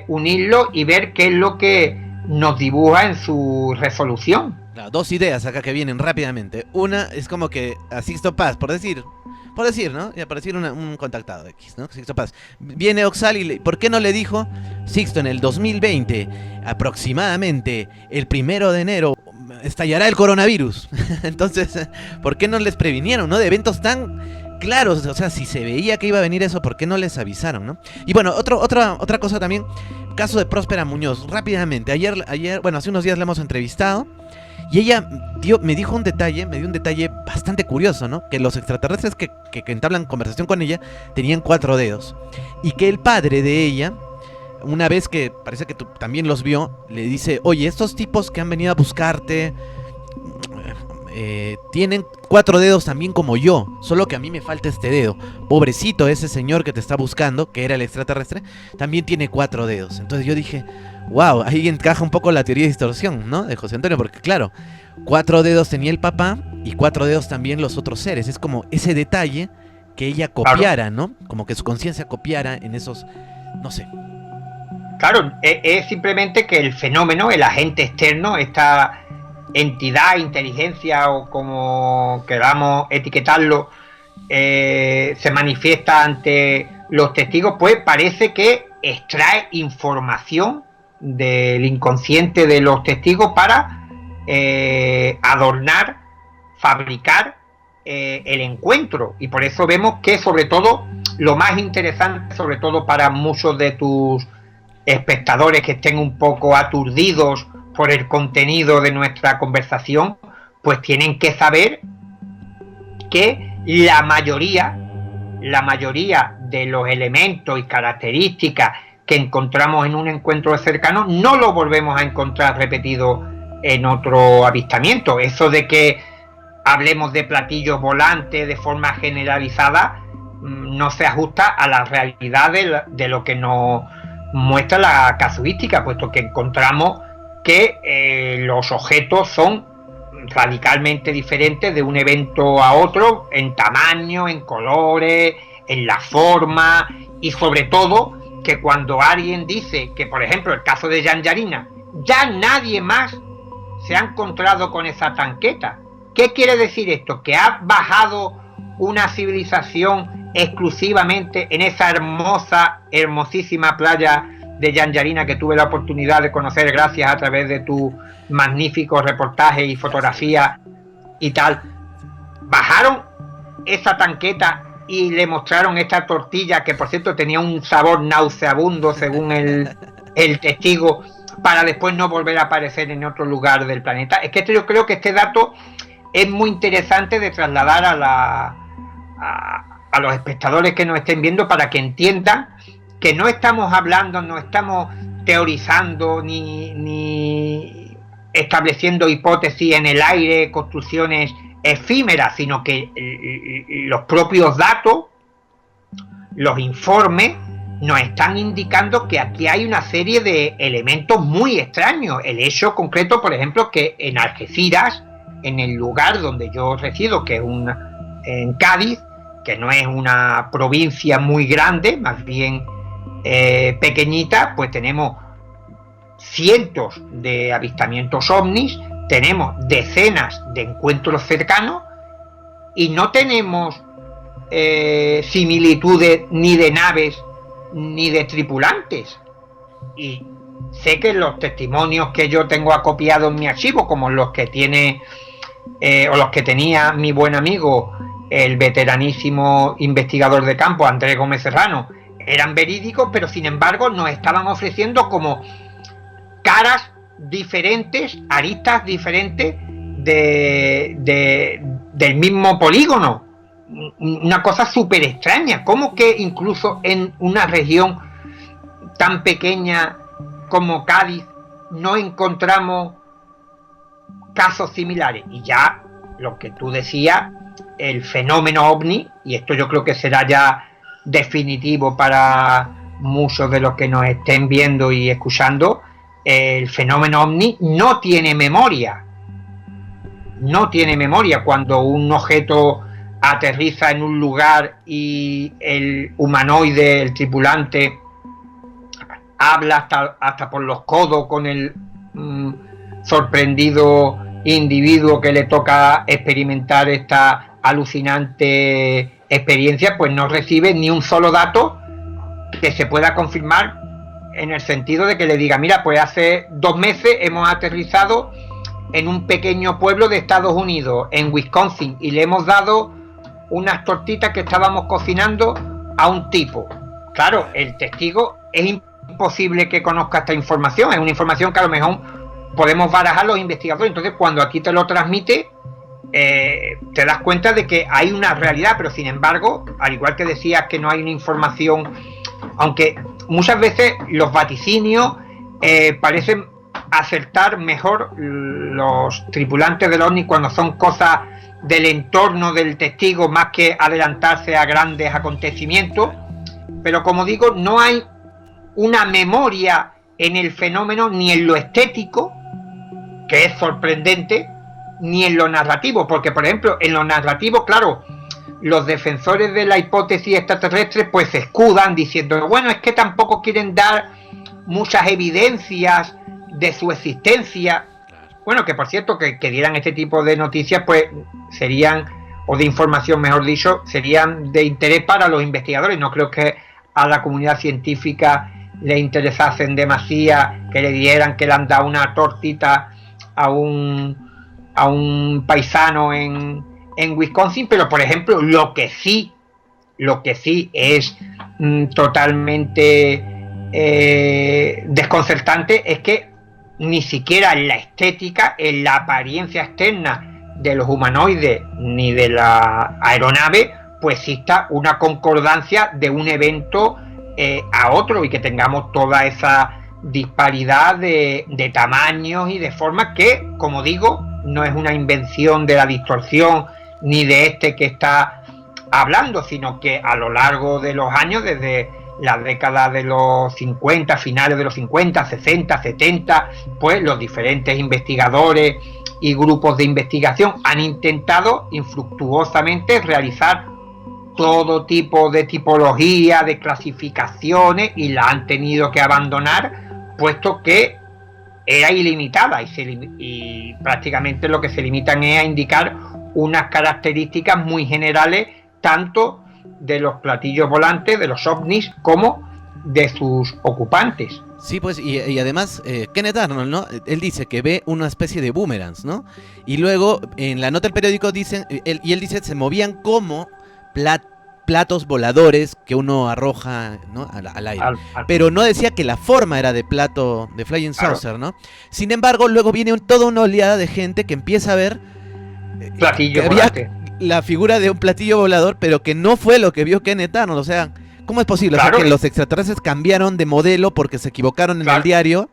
unirlo y ver qué es lo que nos dibuja en su resolución. Dos ideas acá que vienen rápidamente. Una es como que a Sixto Paz, por decir, ¿no? Ya por decir un contactado X, ¿no? Sixto Paz. Viene Oxal y ¿por qué no le dijo Sixto en el 2020, aproximadamente el 1 de enero, estallará el coronavirus? Entonces, ¿por qué no les previnieron, no? De eventos tan claros, o sea, si se veía que iba a venir eso, ¿por qué no les avisaron, no? Y bueno, otra cosa también, caso de Próspera Muñoz, rápidamente. Ayer, bueno, hace unos días la hemos entrevistado. Y ella me dio un detalle bastante curioso, ¿no? Que los extraterrestres que entablan conversación con ella tenían 4 dedos. Y que el padre de ella, una vez que parece que tú también los vio, le dice: oye, estos tipos que han venido a buscarte tienen 4 dedos también como yo, solo que a mí me falta este dedo. Pobrecito ese señor que te está buscando, que era el extraterrestre, también tiene 4 dedos. Entonces yo dije: wow, ahí encaja un poco la teoría de distorsión, ¿no? De José Antonio, porque claro, 4 dedos tenía el papá y 4 dedos también los otros seres. Es como ese detalle que ella copiara, ¿no? Como que su conciencia copiara en esos, no sé. Claro, es simplemente que el fenómeno, el agente externo, esta entidad, inteligencia o como queramos etiquetarlo, se manifiesta ante los testigos, pues parece que extrae información del inconsciente de los testigos para adornar, fabricar el encuentro. Y por eso vemos que, sobre todo, lo más interesante, sobre todo para muchos de tus espectadores que estén un poco aturdidos por el contenido de nuestra conversación, pues tienen que saber que la mayoría de los elementos y características que encontramos en un encuentro cercano no lo volvemos a encontrar repetido en otro avistamiento. Eso de que hablemos de platillos volantes de forma generalizada no se ajusta a la realidad de lo que nos muestra la casuística, puesto que encontramos que los objetos son radicalmente diferentes de un evento a otro, en tamaño, en colores, en la forma, y sobre todo que cuando alguien dice que, por ejemplo, el caso de Yanjarina, ya nadie más se ha encontrado con esa tanqueta. ¿Qué quiere decir esto? Que ha bajado una civilización exclusivamente en esa hermosísima playa de Yanjarina que tuve la oportunidad de conocer gracias a través de tu magníficos reportajes y fotografías y tal. Bajaron esa tanqueta y le mostraron esta tortilla que, por cierto, tenía un sabor nauseabundo según el testigo, para después no volver a aparecer en otro lugar del planeta. Es que yo creo que este dato es muy interesante de trasladar a los espectadores que nos estén viendo, para que entiendan que no estamos hablando, no estamos teorizando ni estableciendo hipótesis en el aire, construcciones efímeras, sino que los propios datos, los informes, nos están indicando que aquí hay una serie de elementos muy extraños. El hecho concreto, por ejemplo, que en Algeciras, en el lugar donde yo resido, que es en Cádiz, que no es una provincia muy grande, más bien pequeñita, pues tenemos cientos de avistamientos ovnis, tenemos decenas de encuentros cercanos y no tenemos similitudes ni de naves ni de tripulantes. Y sé que los testimonios que yo tengo acopiados en mi archivo, como los que tiene o los que tenía mi buen amigo, el veteranísimo investigador de campo Andrés Gómez Serrano, eran verídicos, pero sin embargo nos estaban ofreciendo como caras diferentes, aristas diferentes del mismo polígono. Una cosa súper extraña. ¿Cómo que incluso en una región tan pequeña como Cádiz no encontramos casos similares? Y ya lo que tú decías, el fenómeno ovni, y esto yo creo que será ya definitivo para muchos de los que nos estén viendo y escuchando, el fenómeno ovni no tiene memoria. No tiene memoria. Cuando un objeto aterriza en un lugar y el humanoide, el tripulante, habla hasta por los codos con el sorprendido individuo que le toca experimentar esta alucinante experiencia, pues no recibe ni un solo dato que se pueda confirmar, en el sentido de que le diga, mira, pues hace 2 meses hemos aterrizado en un pequeño pueblo de Estados Unidos, en Wisconsin, y le hemos dado unas tortitas que estábamos cocinando a un tipo. Claro, el testigo es imposible que conozca esta información, es una información que a lo mejor podemos barajar los investigadores. Entonces, cuando a ti te lo transmite, te das cuenta de que hay una realidad, pero sin embargo, al igual que decías que no hay una información, aunque muchas veces los vaticinios parecen acertar mejor los tripulantes del ovni cuando son cosas del entorno del testigo, más que adelantarse a grandes acontecimientos. Pero como digo, no hay una memoria en el fenómeno ni en lo estético, que es sorprendente, ni en lo narrativo, porque por ejemplo en lo narrativo, claro, los defensores de la hipótesis extraterrestre pues se escudan diciendo, bueno, es que tampoco quieren dar muchas evidencias de su existencia. Bueno, que por cierto, que dieran este tipo de noticias pues serían, o de información mejor dicho, serían de interés para los investigadores. No creo que a la comunidad científica le interesasen demasiado que le dieran que le han dado una tortita a un paisano en Wisconsin, pero por ejemplo lo que sí es totalmente desconcertante es que ni siquiera en la estética, en la apariencia externa de los humanoides ni de la aeronave, pues exista una concordancia de un evento a otro y que tengamos toda esa disparidad de tamaños y de formas que, como digo, no es una invención de la distorsión ni de este que está hablando, sino que a lo largo de los años, desde la década de los 50, finales de los 50, 60, 70, pues los diferentes investigadores y grupos de investigación han intentado infructuosamente realizar todo tipo de tipología, de clasificaciones, y la han tenido que abandonar puesto que era ilimitada y prácticamente lo que se limitan es a indicar unas características muy generales tanto de los platillos volantes, de los ovnis, como de sus ocupantes. Sí, pues, y además, Kenneth Arnold, ¿no? Él dice que ve una especie de boomerangs, ¿no? Y luego, en la nota del periódico dicen, él dice, se movían como platos voladores que uno arroja, ¿no? al aire. Pero no decía que la forma era de plato, de flying saucer, ¿no? Sin embargo, luego viene toda una oleada de gente que empieza a ver platillo volante, la figura de un platillo volador, pero que no fue lo que vio Kenneth Arnold. O sea, ¿cómo es posible? Claro. O sea, que los extraterrestres cambiaron de modelo porque se equivocaron en el diario.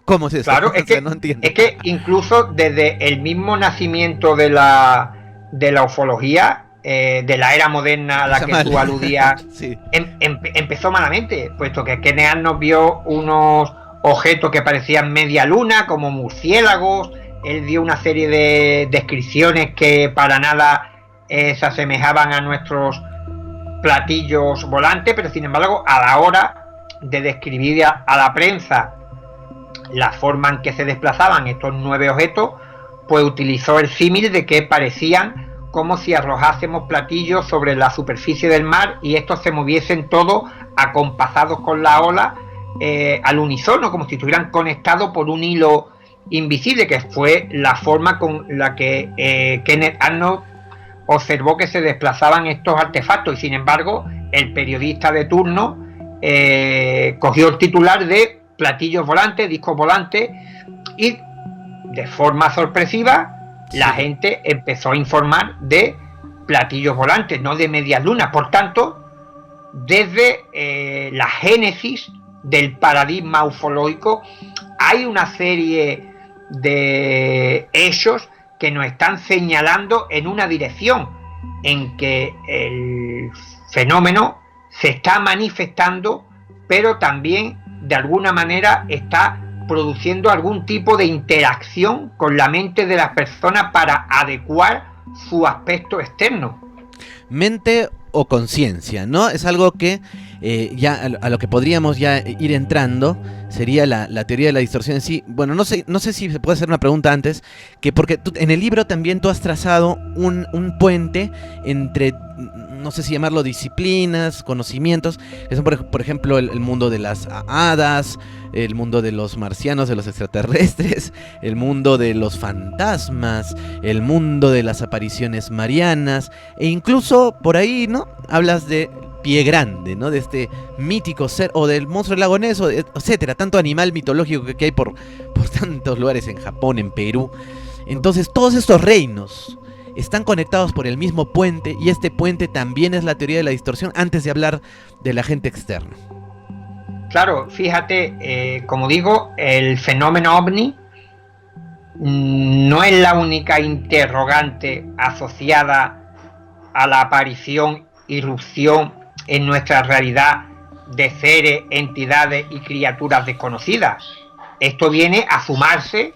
¿Cómo es eso? Claro, es que, no entiendo. Es que incluso desde el mismo nacimiento de la ufología, de la era moderna a la que tú aludías, sí. Empezó malamente, puesto que Kenneth Arnold vio unos objetos que parecían media luna, como murciélagos. Él dio una serie de descripciones que para nada se asemejaban a nuestros platillos volantes, pero sin embargo, a la hora de describir a la prensa la forma en que se desplazaban estos 9 objetos, pues utilizó el símil de que parecían como si arrojásemos platillos sobre la superficie del mar y estos se moviesen todos acompasados con la ola al unísono, como si estuvieran conectados por un hilo invisible, que fue la forma con la que Kenneth Arnold observó que se desplazaban estos artefactos. Y sin embargo, el periodista de turno cogió el titular de platillos volantes, discos volantes, y de forma sorpresiva la gente empezó a informar de platillos volantes, no de medias lunas. Por tanto, desde la génesis del paradigma ufológico hay una serie de hechos que nos están señalando en una dirección, en que el fenómeno se está manifestando, pero también de alguna manera está produciendo algún tipo de interacción con la mente de las personas para adecuar su aspecto externo. Mente o conciencia, ¿no? Es algo que ya a lo que podríamos ya ir entrando sería la teoría de la distorsión en sí. Bueno, no sé si se puede hacer una pregunta antes, que porque en el libro también tú has trazado un puente entre, no sé si llamarlo disciplinas, conocimientos, que son por ejemplo el mundo de las hadas, el mundo de los marcianos, de los extraterrestres, el mundo de los fantasmas, el mundo de las apariciones marianas, e incluso por ahí, ¿no? Hablas de Pie Grande, ¿no? De este mítico ser, o del monstruo del lago Ness, etcétera, tanto animal mitológico que hay por tantos lugares en Japón, en Perú. Entonces, todos estos reinos están conectados por el mismo puente, y este puente también es la teoría de la distorsión, antes de hablar del agente externo. Claro, fíjate, como digo, el fenómeno ovni no es la única interrogante asociada a la aparición, irrupción en nuestra realidad de seres, entidades y criaturas desconocidas. Esto viene a sumarse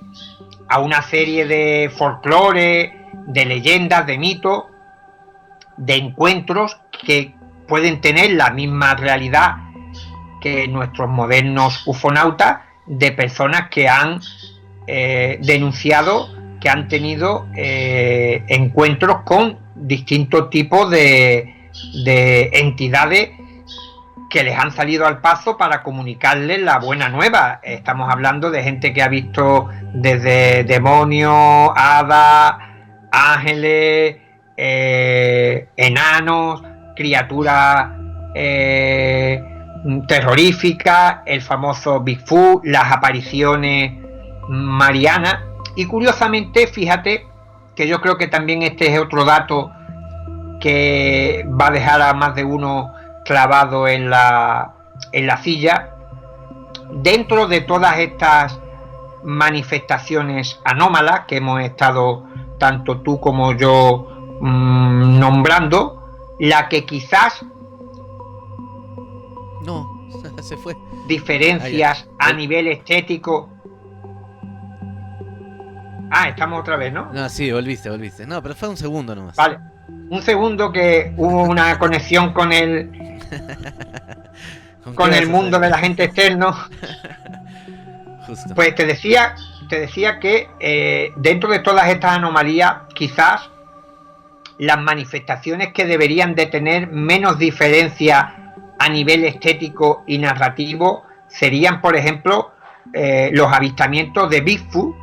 a una serie de folclore, de leyendas, de mitos, de encuentros que pueden tener la misma realidad que nuestros modernos ufonautas, de personas que han denunciado que han tenido encuentros con distintos tipos de entidades que les han salido al paso para comunicarles la buena nueva. Estamos hablando de gente que ha visto desde demonios, hadas, ángeles, enanos, criaturas terroríficas, el famoso Bigfoot, las apariciones marianas. Y curiosamente, fíjate que yo creo que también este es otro dato que va a dejar a más de uno clavado en la silla. Dentro de todas estas manifestaciones anómalas que hemos estado tanto tú como yo nombrando, la que quizás se fue. Diferencias a nivel estético. Estamos otra vez, ¿no? No, sí, volviste. No, pero fue un segundo nomás. Vale, un segundo que hubo una conexión con el con el mundo del agente externo. Justo. Pues te decía que dentro de todas estas anomalías, quizás las manifestaciones que deberían de tener menos diferencia a nivel estético y narrativo serían, por ejemplo, los avistamientos de Bigfoot,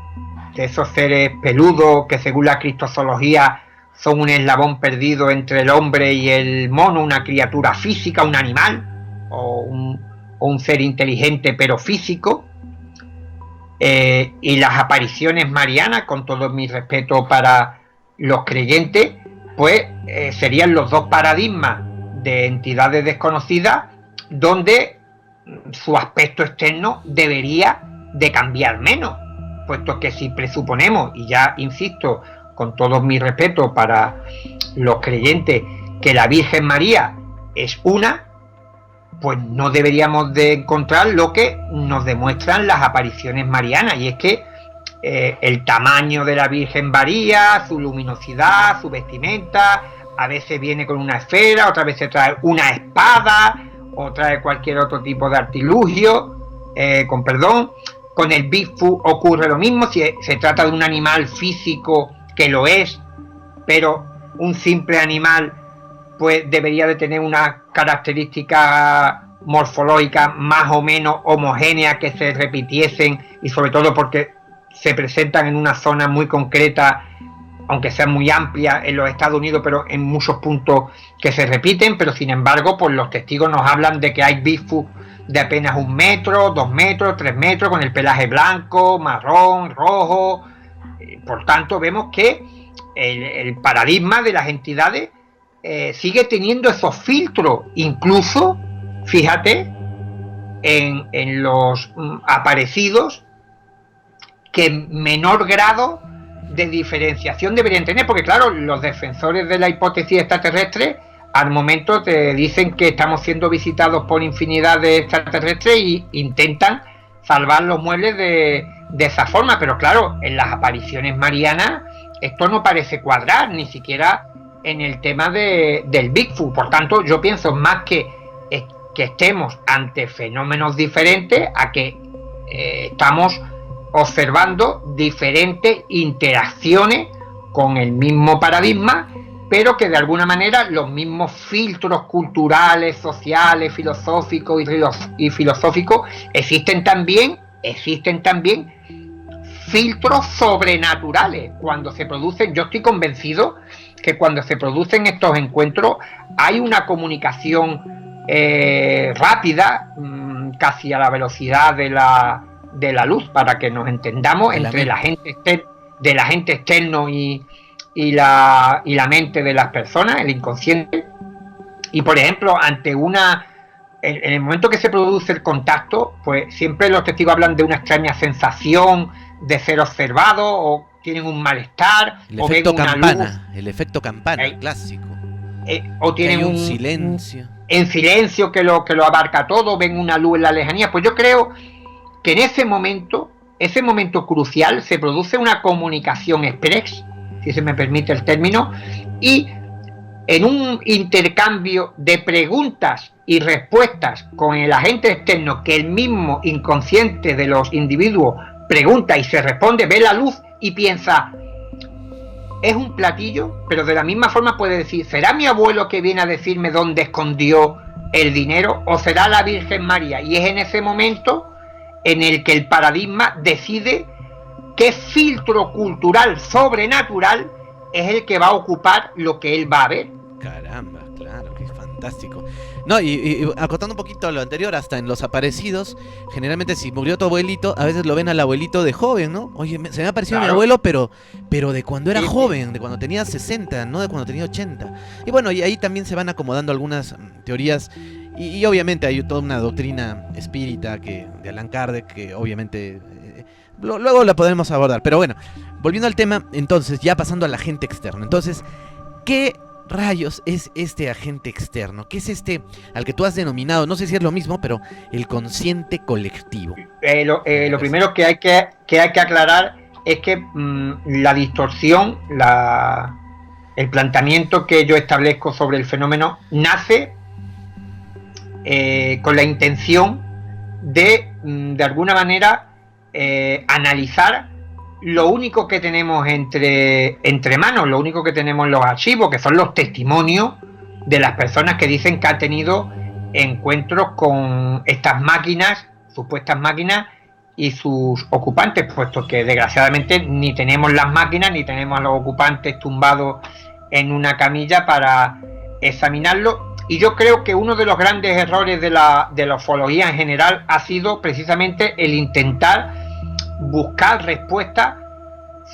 de esos seres peludos que según la criptozoología son un eslabón perdido entre el hombre y el mono, una criatura física, un animal o un ser inteligente pero físico. Y las apariciones marianas, con todo mi respeto para los creyentes, pues serían los dos paradigmas de entidades desconocidas donde su aspecto externo debería de cambiar menos, puesto que si presuponemos, y ya insisto, con todo mi respeto para los creyentes, que la Virgen María es una, pues no deberíamos de encontrar lo que nos demuestran las apariciones marianas, y es que el tamaño de la Virgen varía, su luminosidad, su vestimenta, a veces viene con una esfera, otra vez se trae una espada, o trae cualquier otro tipo de artilugio, con el Bigfoot ocurre lo mismo, si se trata de un animal físico, que lo es, pero un simple animal pues debería de tener una característica morfológica más o menos homogénea, que se repitiesen, y sobre todo porque se presentan en una zona muy concreta, aunque sea muy amplia en los Estados Unidos, pero en muchos puntos que se repiten. Pero sin embargo, pues los testigos nos hablan de que hay Bigfoot de apenas 1 metro, 2 metros, 3 metros, con el pelaje blanco, marrón, rojo. Por tanto, vemos que el paradigma de las entidades sigue teniendo esos filtros, incluso, fíjate, en los aparecidos, que menor grado de diferenciación deberían tener, porque claro, los defensores de la hipótesis extraterrestre al momento te dicen que estamos siendo visitados por infinidad de extraterrestres y intentan salvar los muebles de esa forma, pero claro, en las apariciones marianas esto no parece cuadrar, ni siquiera en el tema del Bigfoot. Por tanto, yo pienso más que estemos ante fenómenos diferentes a que estamos observando diferentes interacciones con el mismo paradigma, pero que de alguna manera los mismos filtros culturales, sociales, filosóficos y filosóficos existen también filtros sobrenaturales cuando se producen. Yo estoy convencido que cuando se producen estos encuentros hay una comunicación rápida, casi a la velocidad de la luz, para que nos entendamos, entre el agente externo y la mente de las personas, el inconsciente. Y por ejemplo, en el momento que se produce el contacto, pues siempre los testigos hablan de una extraña sensación de ser observado, o tienen un malestar, el o efecto ven una campana, luz. el efecto campana clásico. o tienen un silencio. En silencio que lo abarca todo, ven una luz en la lejanía. Pues yo creo que en ese momento crucial, se produce una comunicación express, si se me permite el término, y en un intercambio de preguntas y respuestas con el agente externo, que el mismo inconsciente de los individuos pregunta y se responde, ve la luz y piensa, es un platillo, pero de la misma forma puede decir, ¿será mi abuelo que viene a decirme dónde escondió el dinero o será la Virgen María? Y es en ese momento en el que el paradigma decide qué filtro cultural sobrenatural es el que va a ocupar lo que él va a ver. Caramba, claro, qué fantástico. No, y acotando un poquito a lo anterior, hasta en los aparecidos, generalmente si murió tu abuelito, a veces lo ven al abuelito de joven, ¿no? Oye, se me ha parecido mi abuelo, pero de cuando era joven, de cuando tenía 60, no de cuando tenía 80. Y bueno, y ahí también se van acomodando algunas teorías, y obviamente hay toda una doctrina espírita de Allan Kardec, que obviamente luego la podremos abordar. Pero bueno, volviendo al tema, entonces, ya pasando al agente externo. Entonces, ¿qué rayos es este agente externo? ¿Qué es este al que tú has denominado, no sé si es lo mismo, pero el consciente colectivo? Lo primero que hay que aclarar es que la distorsión, el planteamiento que yo establezco sobre el fenómeno nace con la intención de alguna manera analizar lo único que tenemos entre manos, lo único que tenemos en los archivos, que son los testimonios de las personas que dicen que han tenido encuentros con estas máquinas, supuestas máquinas, y sus ocupantes, puesto que desgraciadamente ni tenemos las máquinas ni tenemos a los ocupantes tumbados en una camilla para examinarlo. Y yo creo que uno de los grandes errores de la ufología en general ha sido precisamente el intentar buscar respuestas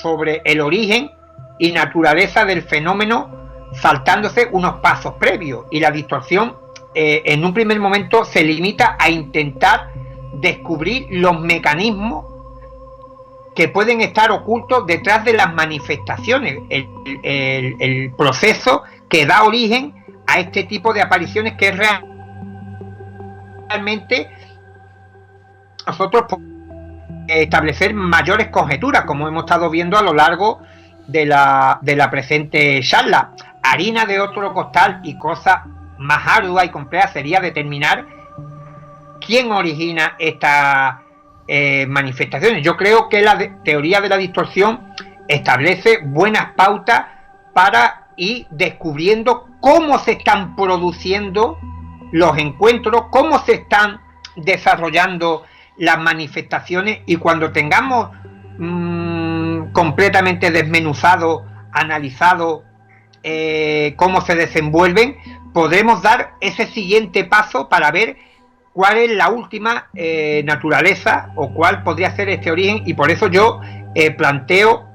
sobre el origen y naturaleza del fenómeno saltándose unos pasos previos, y la distorsión en un primer momento se limita a intentar descubrir los mecanismos que pueden estar ocultos detrás de las manifestaciones, el proceso que da origen a este tipo de apariciones, que es realmente nosotros establecer mayores conjeturas, como hemos estado viendo a lo largo de la presente charla. Harina de otro costal y cosa más ardua y compleja sería determinar quién origina estas manifestaciones. Yo creo que la teoría de la distorsión establece buenas pautas para ir descubriendo cómo se están produciendo los encuentros, cómo se están desarrollando las manifestaciones, y cuando tengamos completamente desmenuzado, analizado cómo se desenvuelven, podremos dar ese siguiente paso para ver cuál es la última naturaleza o cuál podría ser este origen. Y por eso yo planteo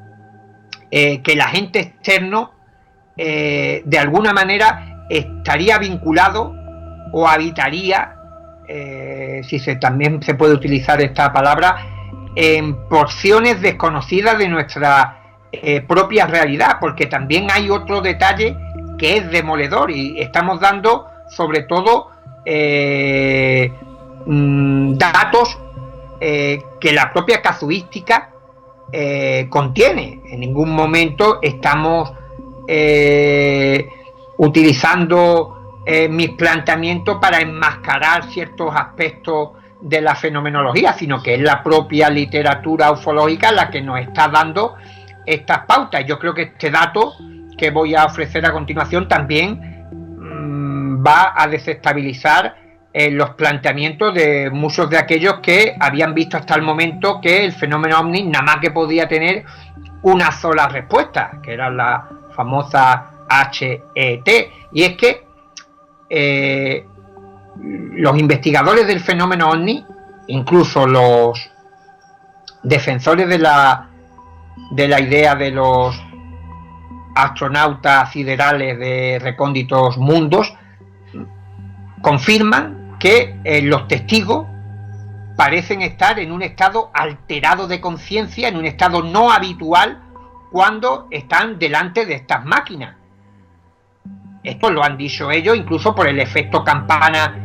que el agente externo de alguna manera estaría vinculado o habitaría, también se puede utilizar esta palabra, en porciones desconocidas de nuestra propia realidad, porque también hay otro detalle que es demoledor, y estamos dando sobre todo datos que la propia casuística contiene. En ningún momento estamos utilizando mis planteamientos para enmascarar ciertos aspectos de la fenomenología, sino que es la propia literatura ufológica la que nos está dando estas pautas. Yo creo que este dato que voy a ofrecer a continuación también va a desestabilizar los planteamientos de muchos de aquellos que habían visto hasta el momento que el fenómeno ovni nada más que podía tener una sola respuesta, que era la famosa HET. Y es que los investigadores del fenómeno ovni, incluso los defensores de la idea de los astronautas siderales de recónditos mundos, confirman que los testigos parecen estar en un estado alterado de conciencia, en un estado no habitual cuando están delante de estas máquinas. Esto lo han dicho ellos, incluso por el efecto campana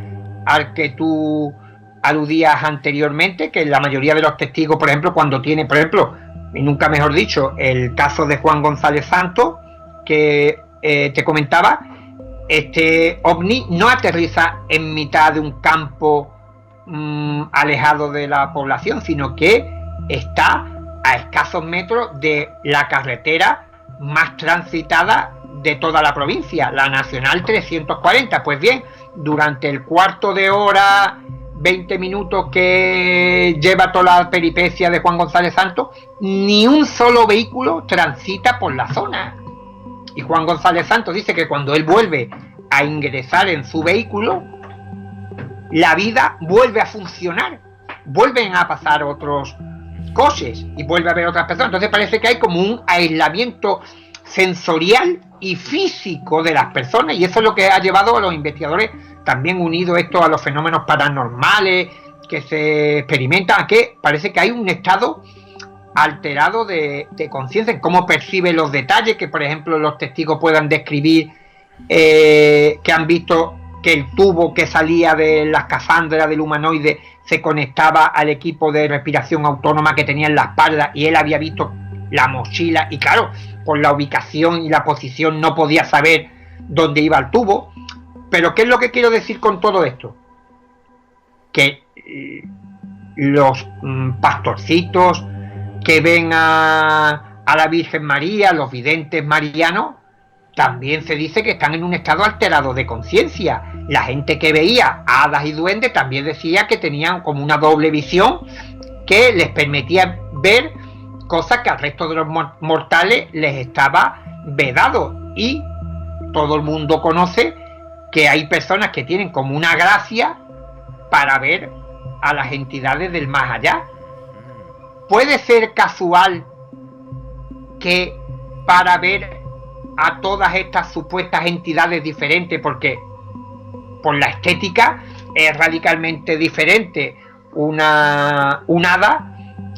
al que tú aludías anteriormente, que la mayoría de los testigos, por ejemplo, cuando tiene, por ejemplo, y nunca mejor dicho, el caso de Juan González Santos, que te comentaba, este ovni no aterriza en mitad de un campo alejado de la población, sino que está a escasos metros de la carretera más transitada de toda la provincia, la Nacional 340. Pues bien, durante el cuarto de hora, 20 minutos que lleva toda la peripecia de Juan González Santos, ni un solo vehículo transita por la zona. Y Juan González Santos dice que cuando él vuelve a ingresar en su vehículo, la vida vuelve a funcionar, vuelven a pasar otros coches y vuelve a haber otras personas. Entonces parece que hay como un aislamiento sensorial y físico de las personas, y eso es lo que ha llevado a los investigadores, también unido esto a los fenómenos paranormales que se experimentan, a que parece que hay un estado alterado de conciencia en cómo percibe los detalles, que por ejemplo los testigos puedan describir que han visto que el tubo que salía de la escafandra del humanoide se conectaba al equipo de respiración autónoma que tenía en la espalda, y él había visto la mochila, y claro, por la ubicación y la posición no podía saber dónde iba el tubo. Pero ¿qué es lo que quiero decir con todo esto? Que los pastorcitos que ven a la Virgen María, los videntes marianos, también se dice que están en un estado alterado de conciencia. La gente que veía hadas y duendes también decía que tenían como una doble visión que les permitía ver cosas que al resto de los mortales les estaba vedado. Y todo el mundo conoce que hay personas que tienen como una gracia para ver a las entidades del más allá. Puede ser casual que para ver a todas estas supuestas entidades diferentes, porque por la estética es radicalmente diferente un hada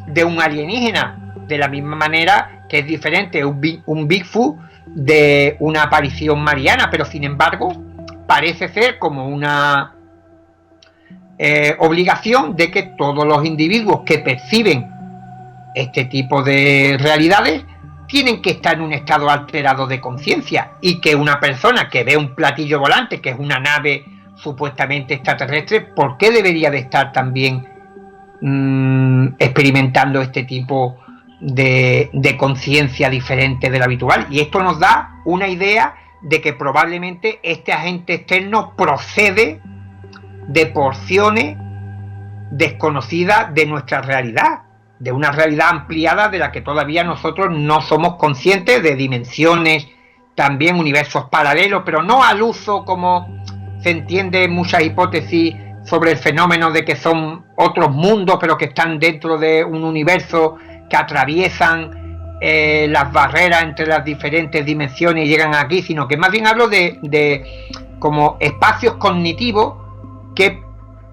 de un alienígena, de la misma manera que es diferente un Bigfoot de una aparición mariana, pero sin embargo parece ser como una obligación de que todos los individuos que perciben este tipo de realidades tienen que estar en un estado alterado de conciencia, y que una persona que ve un platillo volante, que es una nave supuestamente extraterrestre, ¿por qué debería de estar también experimentando este tipo de conciencia diferente de la habitual? Y esto nos da una idea de que probablemente este agente externo procede de porciones desconocidas de nuestra realidad, de una realidad ampliada de la que todavía nosotros no somos conscientes, de dimensiones, también universos paralelos, pero no al uso como se entiende en muchas hipótesis sobre el fenómeno de que son otros mundos, pero que están dentro de un universo que atraviesan las barreras entre las diferentes dimensiones y llegan aquí, sino que más bien hablo de como espacios cognitivos que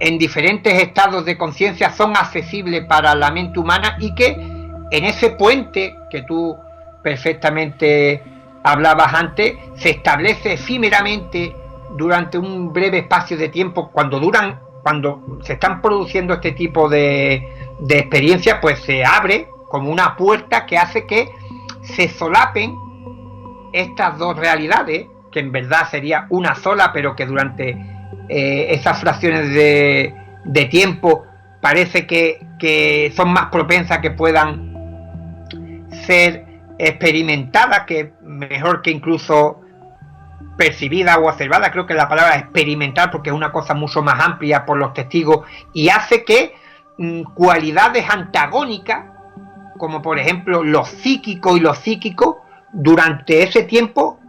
en diferentes estados de conciencia son accesibles para la mente humana, y que en ese puente que tú perfectamente hablabas antes se establece efímeramente durante un breve espacio de tiempo. Cuando se están produciendo este tipo de experiencias, pues se abre como una puerta que hace que se solapen estas dos realidades, que en verdad sería una sola, pero que durante esas fracciones de tiempo parece que son más propensas que puedan ser experimentadas, que mejor que incluso percibida o observada. Creo que la palabra experimental, porque es una cosa mucho más amplia por los testigos, y hace que cualidades antagónicas, como por ejemplo lo psíquico y lo psíquico, durante ese tiempo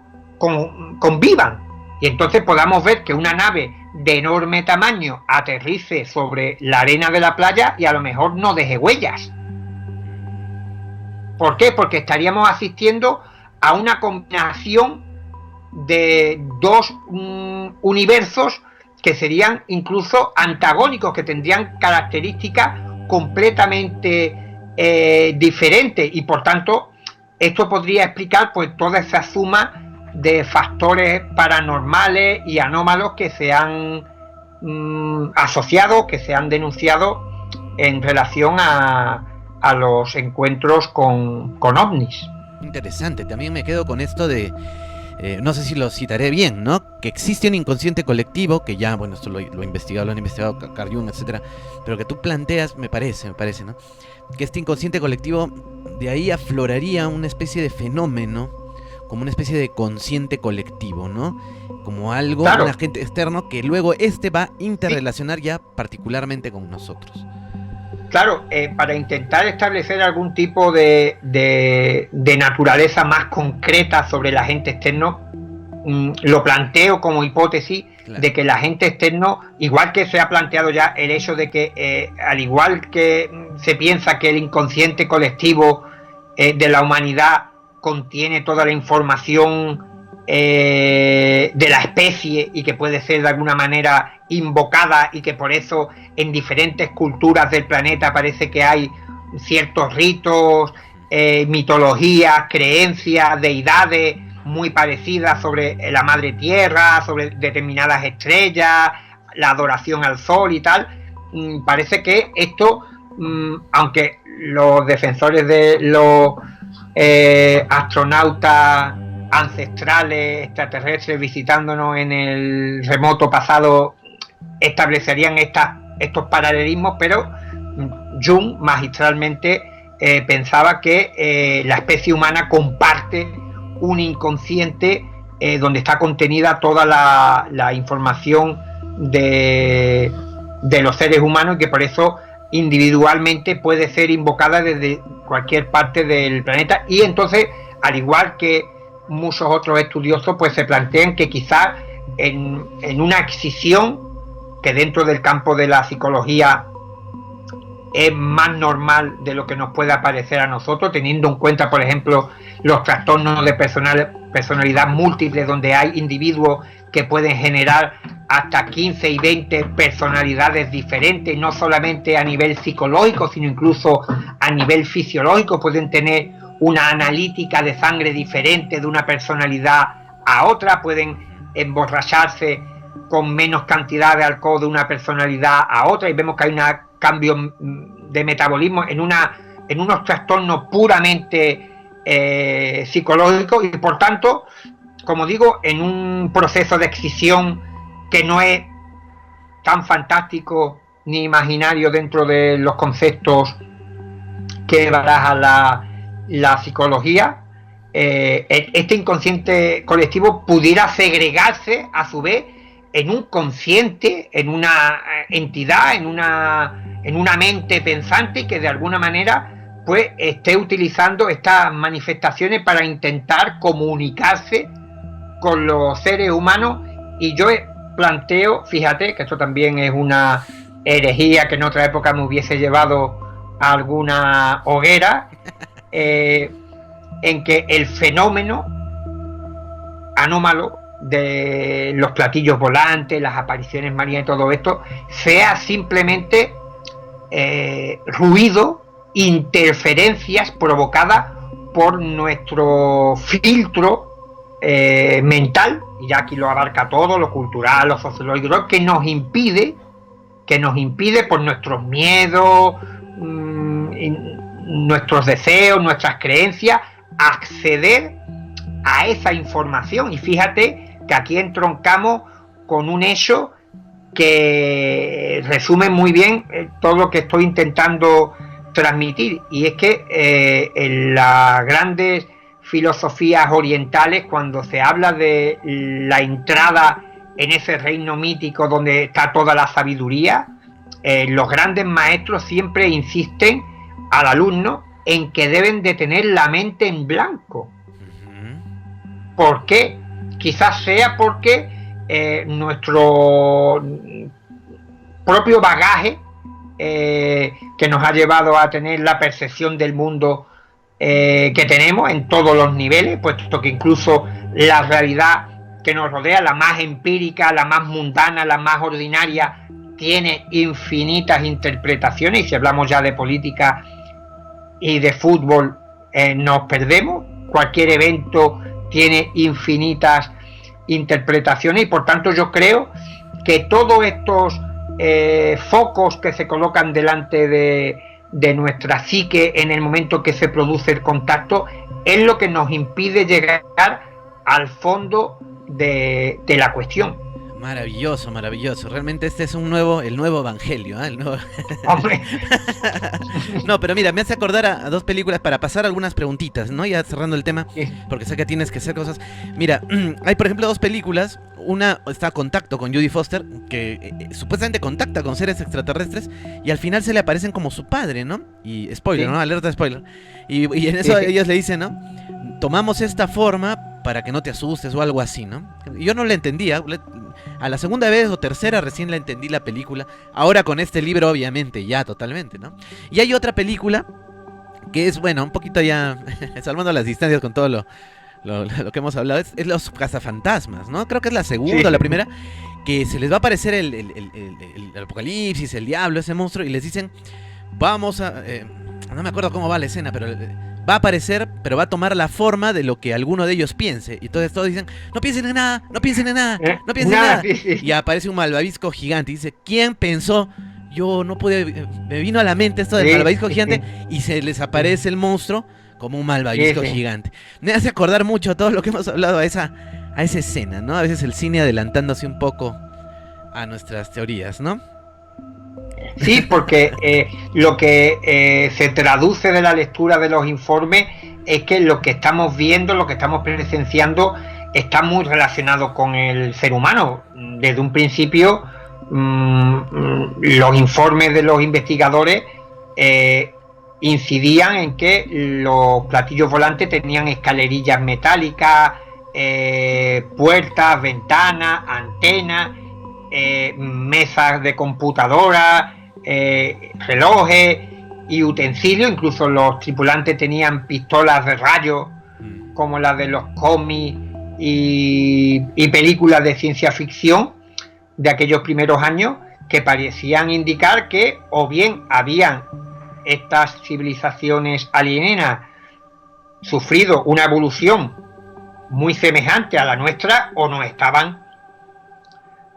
convivan, y entonces podamos ver que una nave de enorme tamaño aterrice sobre la arena de la playa y a lo mejor no deje huellas. ¿Por qué? Porque estaríamos asistiendo a una combinación de dos universos que serían incluso antagónicos, que tendrían características completamente diferentes, y por tanto esto podría explicar pues toda esa suma de factores paranormales y anómalos que se han asociado, que se han denunciado en relación a los encuentros con ovnis. Interesante, también me quedo con esto de, no sé si lo citaré bien, ¿no? Que existe un inconsciente colectivo, que ya, bueno, esto lo han investigado Carl Jung, etcétera, pero que tú planteas, me parece, ¿no? Que este inconsciente colectivo, de ahí afloraría una especie de fenómeno, como una especie de consciente colectivo, ¿no? Como algo, claro, un agente externo que luego va a interrelacionar ya particularmente con nosotros. Claro, para intentar establecer algún tipo de naturaleza más concreta sobre el agente externo, lo planteo como hipótesis, claro, de que el agente externo, igual que se ha planteado ya el hecho de que, al igual que se piensa que el inconsciente colectivo de la humanidad contiene toda la información de la especie y que puede ser de alguna manera invocada, y que por eso en diferentes culturas del planeta parece que hay ciertos ritos, mitologías, creencias, deidades muy parecidas sobre la madre tierra, sobre determinadas estrellas, la adoración al sol y tal. Parece que esto, aunque los defensores de los astronautas ancestrales extraterrestres visitándonos en el remoto pasado establecerían estos paralelismos, pero Jung magistralmente pensaba que la especie humana comparte un inconsciente donde está contenida toda la información de los seres humanos, y que por eso individualmente puede ser invocada desde cualquier parte del planeta. Y entonces, al igual que muchos otros estudiosos, pues se plantean que quizás en una excisión que dentro del campo de la psicología es más normal de lo que nos puede parecer a nosotros, teniendo en cuenta, por ejemplo, los trastornos de personalidad múltiple, donde hay individuos que pueden generar hasta 15 y 20 personalidades diferentes, no solamente a nivel psicológico, sino incluso a nivel fisiológico. Pueden tener una analítica de sangre diferente de una personalidad a otra, pueden emborracharse con menos cantidad de alcohol de una personalidad a otra, y vemos que hay un cambio de metabolismo en unos trastornos puramente psicológicos, y por tanto, como digo, en un proceso de excisión que no es tan fantástico ni imaginario dentro de los conceptos que baraja la psicología. Este inconsciente colectivo pudiera segregarse a su vez en un consciente, en una entidad, en una mente pensante, y que de alguna manera pues esté utilizando estas manifestaciones para intentar comunicarse con los seres humanos. Y yo planteo, fíjate que esto también es una herejía que en otra época me hubiese llevado a alguna hoguera, en que el fenómeno anómalo de los platillos volantes, las apariciones marianas y todo esto sea simplemente ruido, interferencias provocadas por nuestro filtro mental, y ya aquí lo abarca todo, lo cultural, lo sociológico, que nos impide por nuestros miedos, nuestros deseos, nuestras creencias, acceder a esa información. Y fíjate que aquí entroncamos con un hecho que resume muy bien todo lo que estoy intentando transmitir, y es que en las grandes filosofías orientales, cuando se habla de la entrada en ese reino mítico donde está toda la sabiduría, los grandes maestros siempre insisten al alumno en que deben de tener la mente en blanco. ¿Por qué? Quizás sea porque nuestro propio bagaje que nos ha llevado a tener la percepción del mundo que tenemos en todos los niveles, puesto que incluso la realidad que nos rodea, la más empírica, la más mundana, la más ordinaria, tiene infinitas interpretaciones, y si hablamos ya de política y de fútbol nos perdemos. Cualquier evento tiene infinitas interpretaciones y por tanto yo creo que todos estos focos que se colocan delante de nuestra psique en el momento que se produce el contacto es lo que nos impide llegar al fondo de la cuestión. Maravilloso, maravilloso. Realmente este es el nuevo evangelio, ¿eh? Hombre. No, pero mira, me hace acordar a dos películas para pasar algunas preguntitas, ¿no? Ya cerrando el tema, porque sé que tienes que hacer cosas. Mira, hay por ejemplo dos películas. Una está Contacto con Jodie Foster, que supuestamente contacta con seres extraterrestres y al final se le aparecen como su padre, ¿no? Y spoiler, ¿no? Alerta de spoiler. Y en eso ellos le dicen, ¿no? Tomamos esta forma para que no te asustes o algo así, ¿no? Yo no la entendía. A la segunda vez o tercera recién la entendí la película. Ahora con este libro obviamente ya totalmente, ¿no? Y hay otra película que es, bueno, un poquito ya salvando las distancias con todo lo que hemos hablado, es Los Cazafantasmas, ¿no? Creo que es la segunda o la primera, que se les va a aparecer el apocalipsis, el diablo, ese monstruo, y les dicen, vamos a... no me acuerdo cómo va la escena, pero va a aparecer, pero va a tomar la forma de lo que alguno de ellos piense. Y entonces todos dicen, no piensen en nada, no piensen en nada, no piensen en nada. Y aparece un malvavisco gigante y dice, ¿quién pensó? Yo no pude, me vino a la mente esto del malvavisco gigante, y se les aparece el monstruo como un malvavisco gigante. Me hace acordar mucho todo lo que hemos hablado a esa escena, ¿no? A veces el cine adelantándose un poco a nuestras teorías, ¿no? Sí, porque lo que se traduce de la lectura de los informes es que lo que estamos viendo, lo que estamos presenciando, está muy relacionado con el ser humano. Desde un principio, los informes de los investigadores incidían en que los platillos volantes tenían escalerillas metálicas, puertas, ventanas, antenas, mesas de computadora, relojes y utensilios. Incluso los tripulantes tenían pistolas de rayos como las de los cómics y películas de ciencia ficción de aquellos primeros años, que parecían indicar que o bien habían estas civilizaciones alienígenas sufrido una evolución muy semejante a la nuestra o nos estaban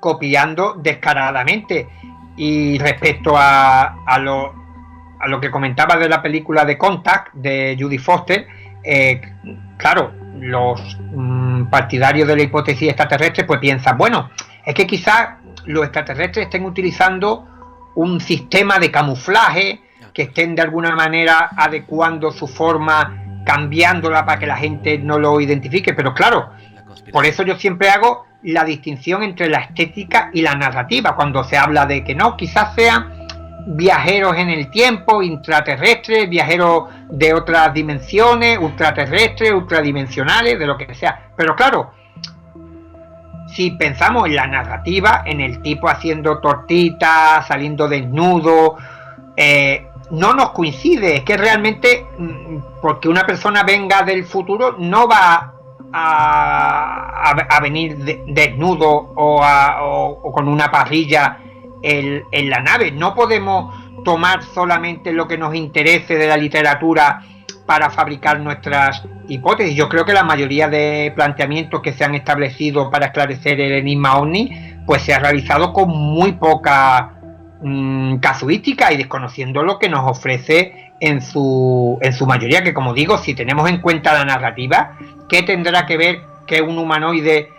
copiando descaradamente. Y respecto a lo que comentaba de la película de Contact de Jodie Foster, claro, los partidarios de la hipótesis extraterrestre pues piensan, bueno, es que quizás los extraterrestres estén utilizando un sistema de camuflaje, que estén de alguna manera adecuando su forma, cambiándola para que la gente no lo identifique. Pero claro, por eso yo siempre hago la distinción entre la estética y la narrativa, cuando se habla de que no, quizás sean viajeros en el tiempo, intraterrestres, viajeros de otras dimensiones, ultraterrestres, ultradimensionales, de lo que sea. Pero claro, si pensamos en la narrativa, en el tipo haciendo tortitas, saliendo desnudo, no nos coincide. Es que realmente, porque una persona venga del futuro, no va a venir desnudo o con una parrilla en la nave. No podemos tomar solamente lo que nos interese de la literatura para fabricar nuestras hipótesis. Yo creo que la mayoría de planteamientos que se han establecido para esclarecer el enigma ovni, pues se ha realizado con muy poca casuística y desconociendo lo que nos ofrece en su mayoría, que como digo, si tenemos en cuenta la narrativa, ¿qué tendrá que ver que un humanoide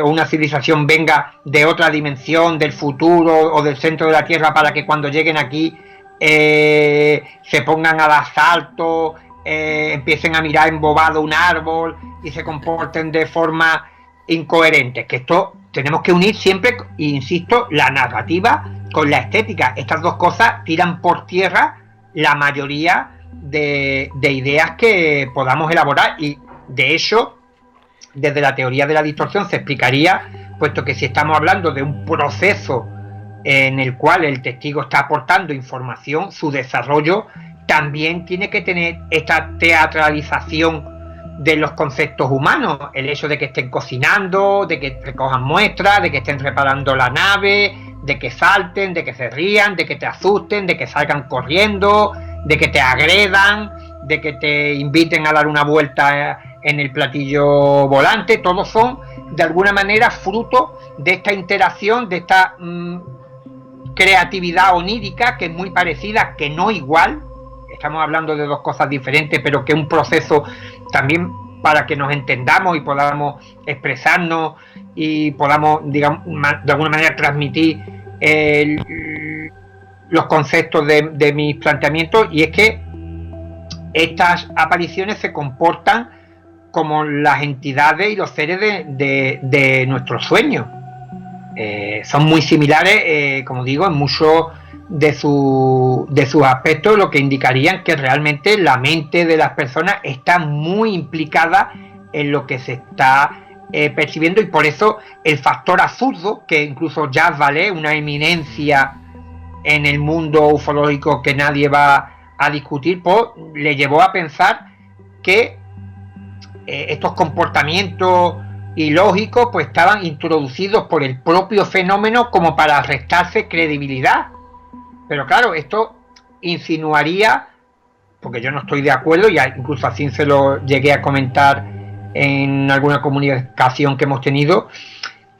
o una civilización venga de otra dimensión, del futuro o del centro de la Tierra, para que cuando lleguen aquí se pongan al asalto, empiecen a mirar embobado un árbol y se comporten de forma incoherente? Que esto tenemos que unir siempre, insisto, la narrativa con la estética. Estas dos cosas tiran por tierra la mayoría de ideas que podamos elaborar, y de hecho desde la teoría de la distorsión se explicaría, puesto que si estamos hablando de un proceso en el cual el testigo está aportando información, su desarrollo también tiene que tener esta teatralización de los conceptos humanos, el hecho de que estén cocinando, de que recojan muestras, de que estén reparando la nave, de que salten, de que se rían, de que te asusten, de que salgan corriendo, de que te agredan, de que te inviten a dar una vuelta en el platillo volante, todos son de alguna manera fruto de esta interacción, de esta creatividad onírica, que es muy parecida, que no igual. Estamos hablando de dos cosas diferentes, pero que es un proceso también para que nos entendamos y podamos expresarnos y podamos, digamos, de alguna manera transmitir los conceptos de mis planteamientos. Y es que estas apariciones se comportan como las entidades y los seres de nuestros sueños. Son muy similares, como digo, en muchos de sus aspectos, lo que indicarían que realmente la mente de las personas está muy implicada en lo que se está percibiendo, y por eso el factor absurdo, que incluso Jacques Vallée, una eminencia en el mundo ufológico que nadie va a discutir, pues le llevó a pensar que estos comportamientos ilógicos pues estaban introducidos por el propio fenómeno como para restarse credibilidad. Pero claro, esto insinuaría, porque yo no estoy de acuerdo, y incluso así se lo llegué a comentar en alguna comunicación que hemos tenido,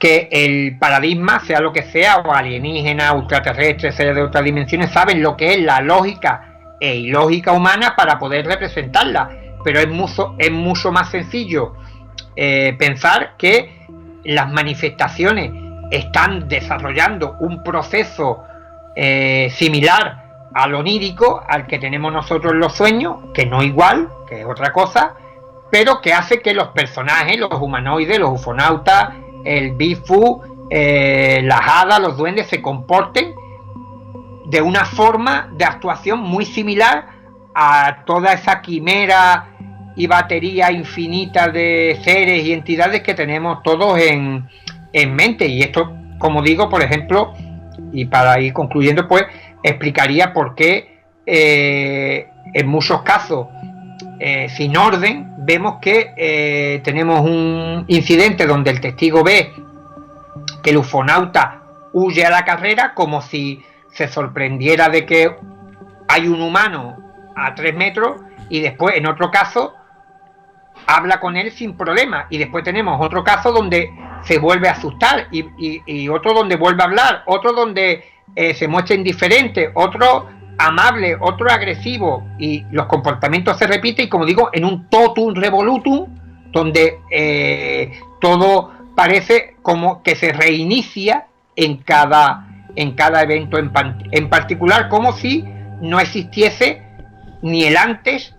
que el paradigma, sea lo que sea, o alienígena, ultraterrestre, seres de otras dimensiones, saben lo que es la lógica e ilógica humana para poder representarla. Pero es mucho más sencillo pensar que las manifestaciones están desarrollando un proceso similar al onírico, al que tenemos nosotros en los sueños, que no igual, que es otra cosa, pero que hace que los personajes, los humanoides, los ufonautas, el Bigfoot, las hadas, los duendes, se comporten de una forma de actuación muy similar a toda esa quimera y batería infinita de seres y entidades que tenemos todos en mente. Y esto, como digo, por ejemplo, y para ir concluyendo, pues explicaría por qué en muchos casos sin orden vemos que tenemos un incidente donde el testigo ve que el ufonauta huye a la carrera, como si se sorprendiera de que hay un humano a 3 metros, y después en otro caso habla con él sin problema, y después tenemos otro caso donde se vuelve a asustar, y otro donde vuelve a hablar, otro donde se muestra indiferente, otro amable, otro agresivo, y los comportamientos se repiten, y como digo, en un totum revolutum, donde todo parece como que se reinicia en cada evento en particular, como si no existiese ni el antes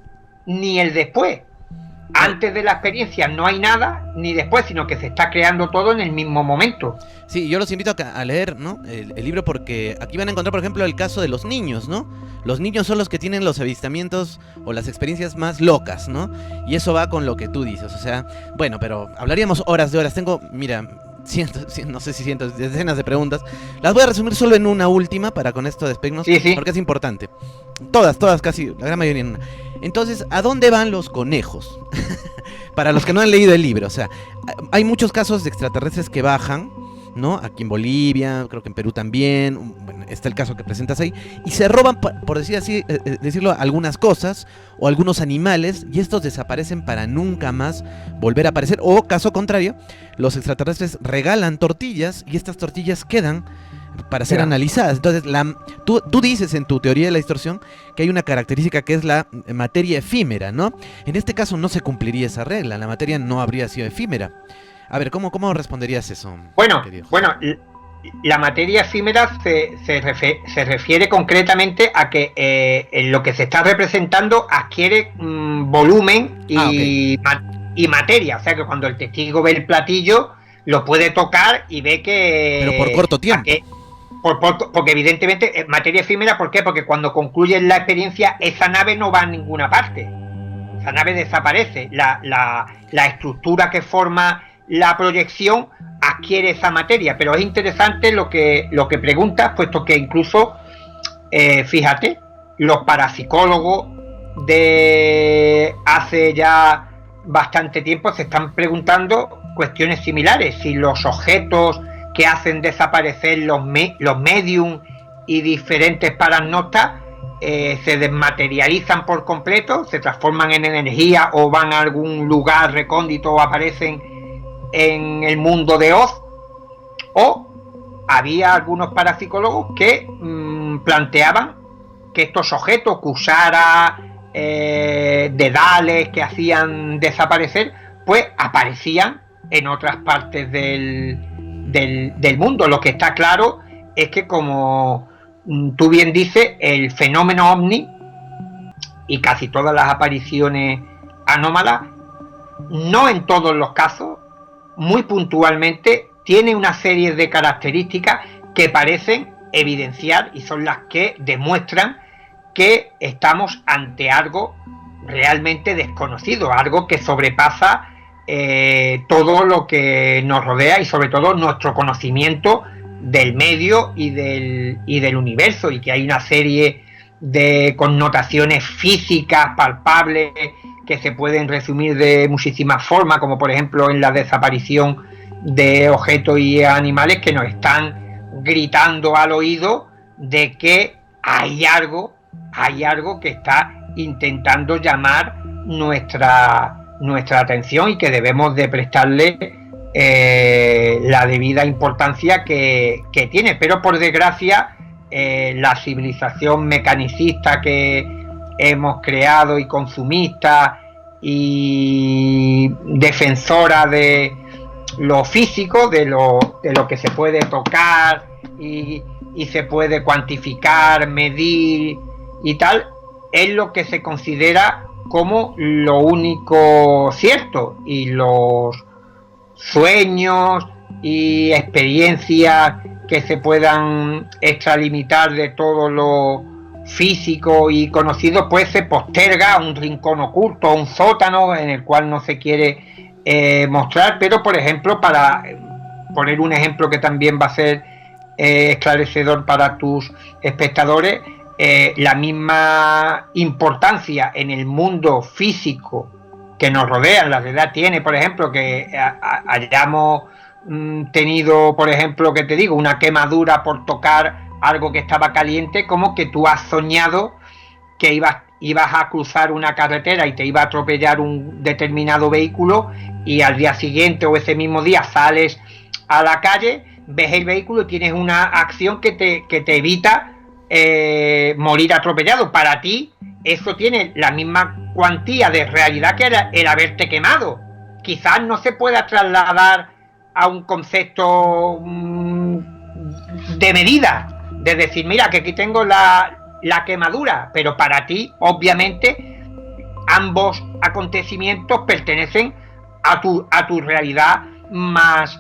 ni el después. Antes de la experiencia no hay nada, ni después, sino que se está creando todo en el mismo momento. Sí, yo los invito a leer, ¿no? El libro, porque aquí van a encontrar, por ejemplo, el caso de los niños, ¿no? Los niños son los que tienen los avistamientos o las experiencias más locas, ¿no? Y eso va con lo que tú dices, o sea, bueno, pero hablaríamos horas de horas. Tengo, mira, no sé si cientos, decenas de preguntas. Las voy a resumir solo en una última para con esto despedirnos, sí. Porque es importante. Todas, casi, la gran mayoría en una. Entonces, ¿a dónde van los conejos? Para los que no han leído el libro, o sea, hay muchos casos de extraterrestres que bajan, ¿no? Aquí en Bolivia, creo que en Perú también, bueno, está el caso que presentas ahí, y se roban, por decir así, decirlo, algunas cosas o algunos animales, y estos desaparecen para nunca más volver a aparecer. O caso contrario, los extraterrestres regalan tortillas y estas tortillas quedan para ser analizadas. Entonces, tú dices en tu teoría de la distorsión que hay una característica que es la materia efímera, ¿no? En este caso no se cumpliría esa regla, la materia no habría sido efímera. A ver, ¿cómo responderías eso? Bueno, la materia efímera se refiere concretamente a que lo que se está representando adquiere volumen y materia. O sea, que cuando el testigo ve el platillo, lo puede tocar y ve que... Pero por corto tiempo. Porque evidentemente materia efímera. ¿Por qué? Porque cuando concluye la experiencia, esa nave no va a ninguna parte. Esa nave desaparece. La estructura que forma la proyección adquiere esa materia. Pero es interesante lo que preguntas, puesto que incluso, fíjate, los parapsicólogos de hace ya bastante tiempo se están preguntando cuestiones similares. Si los objetos que hacen desaparecer los medium y diferentes paragnostas se desmaterializan por completo, se transforman en energía o van a algún lugar recóndito o aparecen en el mundo de Oz. O había algunos parapsicólogos que planteaban que estos objetos, cusaras, dedales que hacían desaparecer, pues aparecían en otras partes del mundo. Lo que está claro es que, como tú bien dices, el fenómeno ovni y casi todas las apariciones anómalas, no en todos los casos, muy puntualmente, tiene una serie de características que parecen evidenciar y son las que demuestran que estamos ante algo realmente desconocido, algo que sobrepasa todo lo que nos rodea y sobre todo nuestro conocimiento del medio y del universo, y que hay una serie de connotaciones físicas palpables que se pueden resumir de muchísimas formas, como por ejemplo en la desaparición de objetos y animales que nos están gritando al oído de que hay algo que está intentando llamar nuestra atención y que debemos de prestarle la debida importancia que tiene. Pero por desgracia, la civilización mecanicista que hemos creado y consumista y defensora de lo físico, de lo que se puede tocar y se puede cuantificar, medir y tal, es lo que se considera como lo único cierto, y los sueños y experiencias que se puedan extralimitar de todo lo físico y conocido, pues se posterga a un rincón oculto, a un sótano en el cual no se quiere mostrar. Pero por ejemplo, para poner un ejemplo que también va a ser esclarecedor para tus espectadores, la misma importancia en el mundo físico que nos rodea, la realidad tiene, por ejemplo, que hayamos tenido, por ejemplo, que te digo, una quemadura por tocar algo que estaba caliente, como que tú has soñado que ibas a cruzar una carretera y te iba a atropellar un determinado vehículo, y al día siguiente o ese mismo día sales a la calle, ves el vehículo y tienes una acción que te evita morir atropellado. Para ti eso tiene la misma cuantía de realidad que el haberte quemado. Quizás no se pueda trasladar a un concepto de medida, de decir, mira, que aquí tengo la quemadura, pero para ti, obviamente, ambos acontecimientos pertenecen a tu realidad más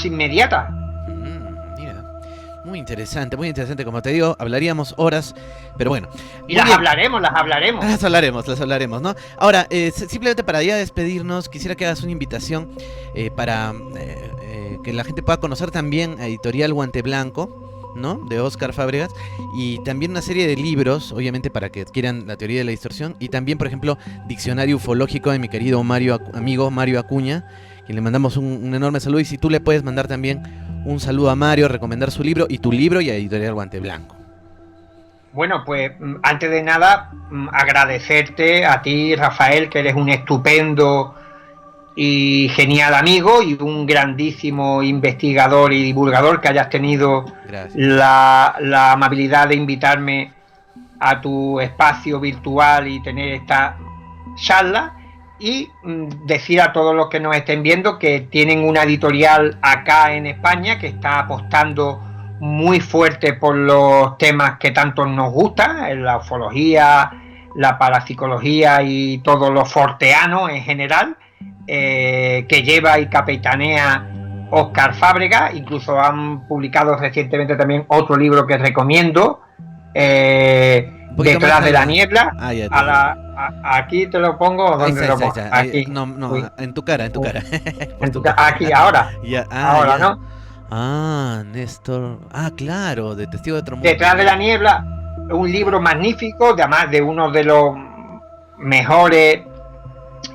inmediata. Mira, muy interesante, como te digo, hablaríamos horas, pero bueno. Y las hablaremos, ¿no? Ahora, simplemente para ya despedirnos, quisiera que hagas una invitación para que la gente pueda conocer también a Editorial Guante Blanco, ¿no?, de Óscar Fábregas, y también una serie de libros, obviamente, para que adquieran La teoría de la distorsión, y también, por ejemplo, Diccionario ufológico de mi querido amigo Mario Acuña, quien le mandamos un enorme saludo. Y si tú le puedes mandar también un saludo a Mario, recomendar su libro y tu libro, y a Editorial Guante Blanco. Bueno, pues antes de nada, agradecerte a ti, Rafael, que eres un estupendo y genial amigo y un grandísimo investigador y divulgador, que hayas tenido la amabilidad de invitarme a tu espacio virtual y tener esta charla. Y decir a todos los que nos estén viendo que tienen una editorial acá en España que está apostando muy fuerte por los temas que tanto nos gustan, la ufología, la parapsicología y todo lo forteano en general, que lleva y capitanea Óscar Fábregas. Incluso han publicado recientemente también otro libro que recomiendo, Detrás de la niebla. Aquí te lo pongo, ¿dónde lo pongo? Aquí. No, en tu cara. Aquí, ahora. Ahora, ya. ¿No? Néstor. Claro, de Testigo de otro mundo. Detrás de la niebla, un libro magnífico, además de uno de los mejores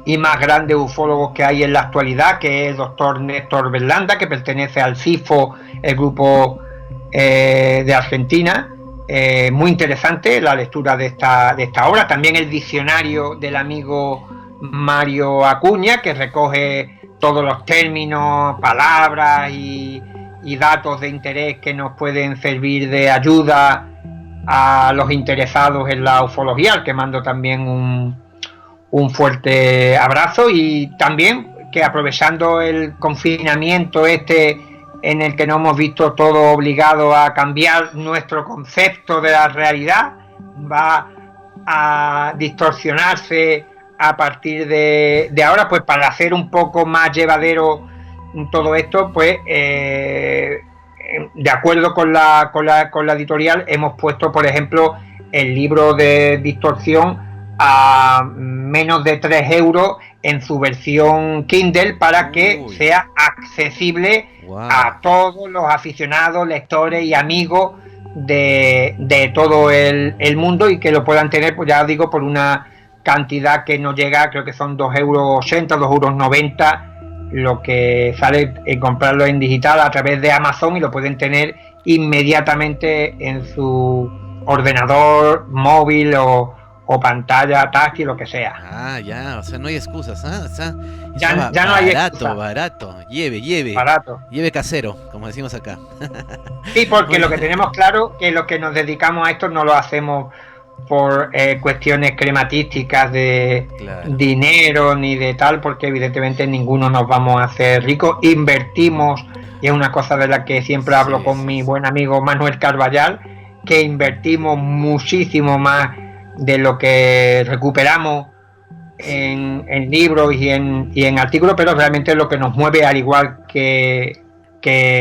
y más grandes ufólogos que hay en la actualidad, que es el doctor Néstor Berlanda, que pertenece al CIFO, el grupo de Argentina, muy interesante la lectura de esta obra. También el diccionario del amigo Mario Acuña, que recoge todos los términos, palabras y datos de interés que nos pueden servir de ayuda a los interesados en la ufología, al que mando también un fuerte abrazo. Y también que, aprovechando el confinamiento en el que nos hemos visto todos obligados a cambiar nuestro concepto de la realidad, va a distorsionarse a partir de ahora, pues para hacer un poco más llevadero todo esto, pues de acuerdo con la editorial, hemos puesto, por ejemplo, el libro de Distorsión a menos de 3 euros en su versión Kindle, para que sea accesible a todos los aficionados, lectores y amigos de todo el mundo, y que lo puedan tener, pues ya os digo, por una cantidad que no llega, creo que son 2,80 €, 2,90 €, lo que sale en comprarlo en digital a través de Amazon, y lo pueden tener inmediatamente en su ordenador, móvil o pantalla táctil, lo que sea. Ah, ya, o sea, no hay excusas, ¿eh? O sea, ya no hay excusas. Barato, lleve. Barato. Lleve casero, como decimos acá. Sí, porque lo que tenemos claro, que los que nos dedicamos a esto no lo hacemos por cuestiones crematísticas de dinero ni de tal, porque evidentemente ninguno nos vamos a hacer ricos. Invertimos, y es una cosa de la que siempre hablo con mi buen amigo Manuel Carballal, que invertimos muchísimo más de lo que recuperamos en libros y en artículos, pero realmente lo que nos mueve, al igual que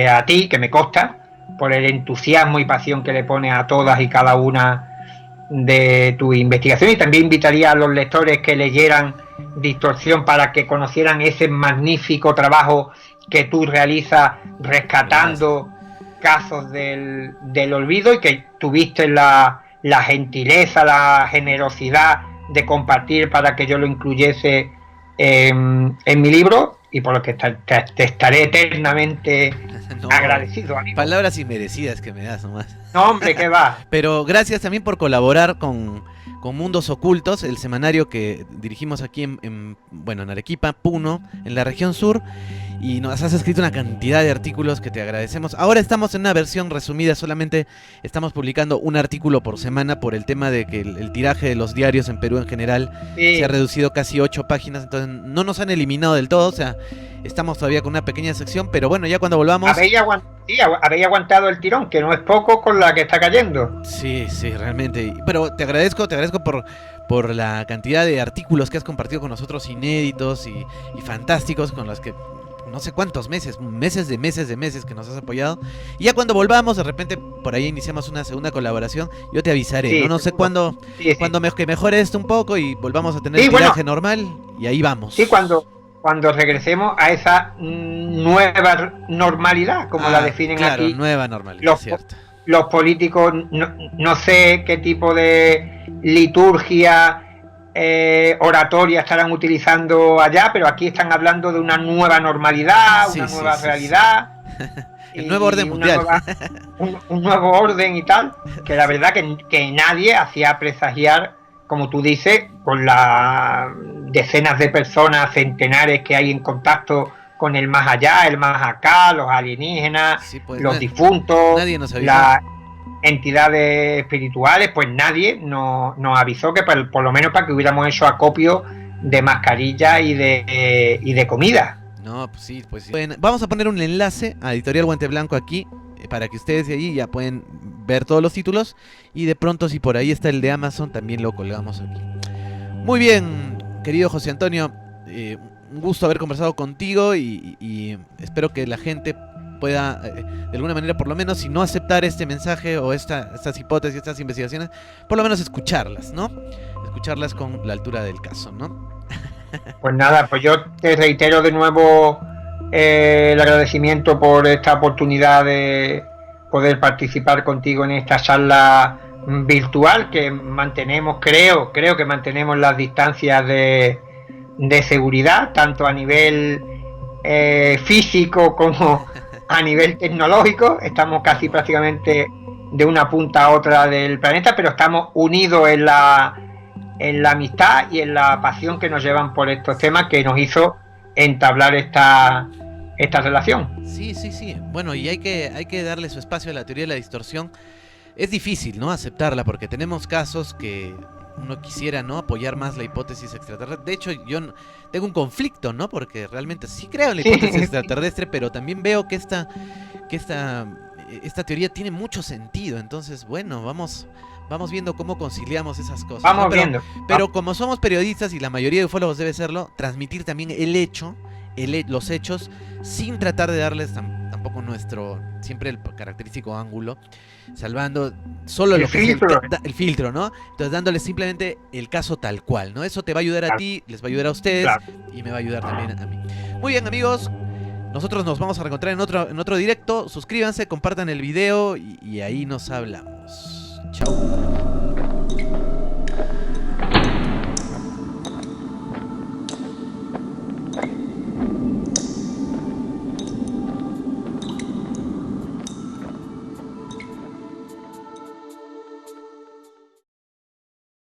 a ti, que me consta, por el entusiasmo y pasión que le pones a todas y cada una de tu investigación. Y también invitaría a los lectores que leyeran Distorsión para que conocieran ese magnífico trabajo que tú realizas rescatando casos del olvido, y que tuviste la gentileza, la generosidad de compartir para que yo lo incluyese en mi libro, y por lo que te estaré eternamente agradecido, amigo. Palabras inmerecidas que me das nomás. No, hombre, ¿qué va? Pero gracias también por colaborar con Mundos Ocultos, el semanario que dirigimos aquí en Arequipa, Puno, en la región sur. Y nos has escrito una cantidad de artículos que te agradecemos. Ahora estamos en una versión resumida, solamente estamos publicando un artículo por semana por el tema de que el tiraje de los diarios en Perú en general se ha reducido casi 8 páginas, entonces no nos han eliminado del todo, o sea, estamos todavía con una pequeña sección, pero bueno, ya cuando volvamos... Habéis aguantado el tirón, que no es poco con la que está cayendo. Sí, realmente, pero te agradezco por la cantidad de artículos que has compartido con nosotros, inéditos y fantásticos, con los que... no sé cuántos meses que nos has apoyado. Y ya cuando volvamos, de repente por ahí iniciamos una segunda colaboración, yo te avisaré, no sé cuándo, que mejore esto un poco y volvamos a tener el tiraje normal, y ahí vamos. Sí, cuando regresemos a esa nueva normalidad, como la definen aquí. Nueva normalidad, cierto. Los políticos, no sé qué tipo de liturgia oratoria estarán utilizando allá, pero aquí están hablando de una nueva normalidad, una nueva realidad. El nuevo orden mundial. Un nuevo orden y tal, que la verdad que nadie hacía presagiar, como tú dices, con las decenas de personas, centenares que hay en contacto con el más allá, el más acá, los alienígenas, los difuntos, nadie nos avisó. Las entidades espirituales, pues nadie nos avisó, que por lo menos para que hubiéramos hecho acopio de mascarillas y de comida. No, pues sí. Bueno, vamos a poner un enlace a Editorial Guante Blanco aquí, para que ustedes de allí ya pueden ver todos los títulos, y de pronto, si por ahí está el de Amazon, también lo colgamos aquí. Muy bien, querido José Antonio, un gusto haber conversado contigo, y espero que la gente pueda, de alguna manera, por lo menos, si no aceptar este mensaje o estas hipótesis, estas investigaciones, por lo menos escucharlas, ¿no? Escucharlas con la altura del caso, ¿no? Pues nada, pues yo te reitero de nuevo el agradecimiento por esta oportunidad de poder participar contigo en esta charla virtual, que mantenemos, creo que mantenemos las distancias de seguridad, tanto a nivel físico como a nivel tecnológico. Estamos casi prácticamente de una punta a otra del planeta, pero estamos unidos en la amistad y en la pasión que nos llevan por estos temas que nos hizo entablar esta relación. Sí. Bueno, y hay que darle su espacio a la teoría de la distorsión. Es difícil, ¿no?, aceptarla, porque tenemos casos que uno quisiera, ¿no?, apoyar más la hipótesis extraterrestre. De hecho, yo tengo un conflicto, ¿no?, porque realmente sí creo en la hipótesis extraterrestre, pero también veo que esta teoría tiene mucho sentido. Entonces, bueno, vamos viendo cómo conciliamos esas cosas. Vamos, ¿no? viendo. Pero como somos periodistas, y la mayoría de ufólogos debe serlo, transmitir también los hechos, sin tratar de darles tampoco siempre el característico ángulo, salvando solo lo que es el filtro, ¿no? Entonces dándoles simplemente el caso tal cual, ¿no? Eso te va a ayudar a ti, les va a ayudar a ustedes, y me va a ayudar también a mí. Muy bien, amigos, nosotros nos vamos a reencontrar en otro directo. Suscríbanse, compartan el video y ahí nos hablamos. Chau.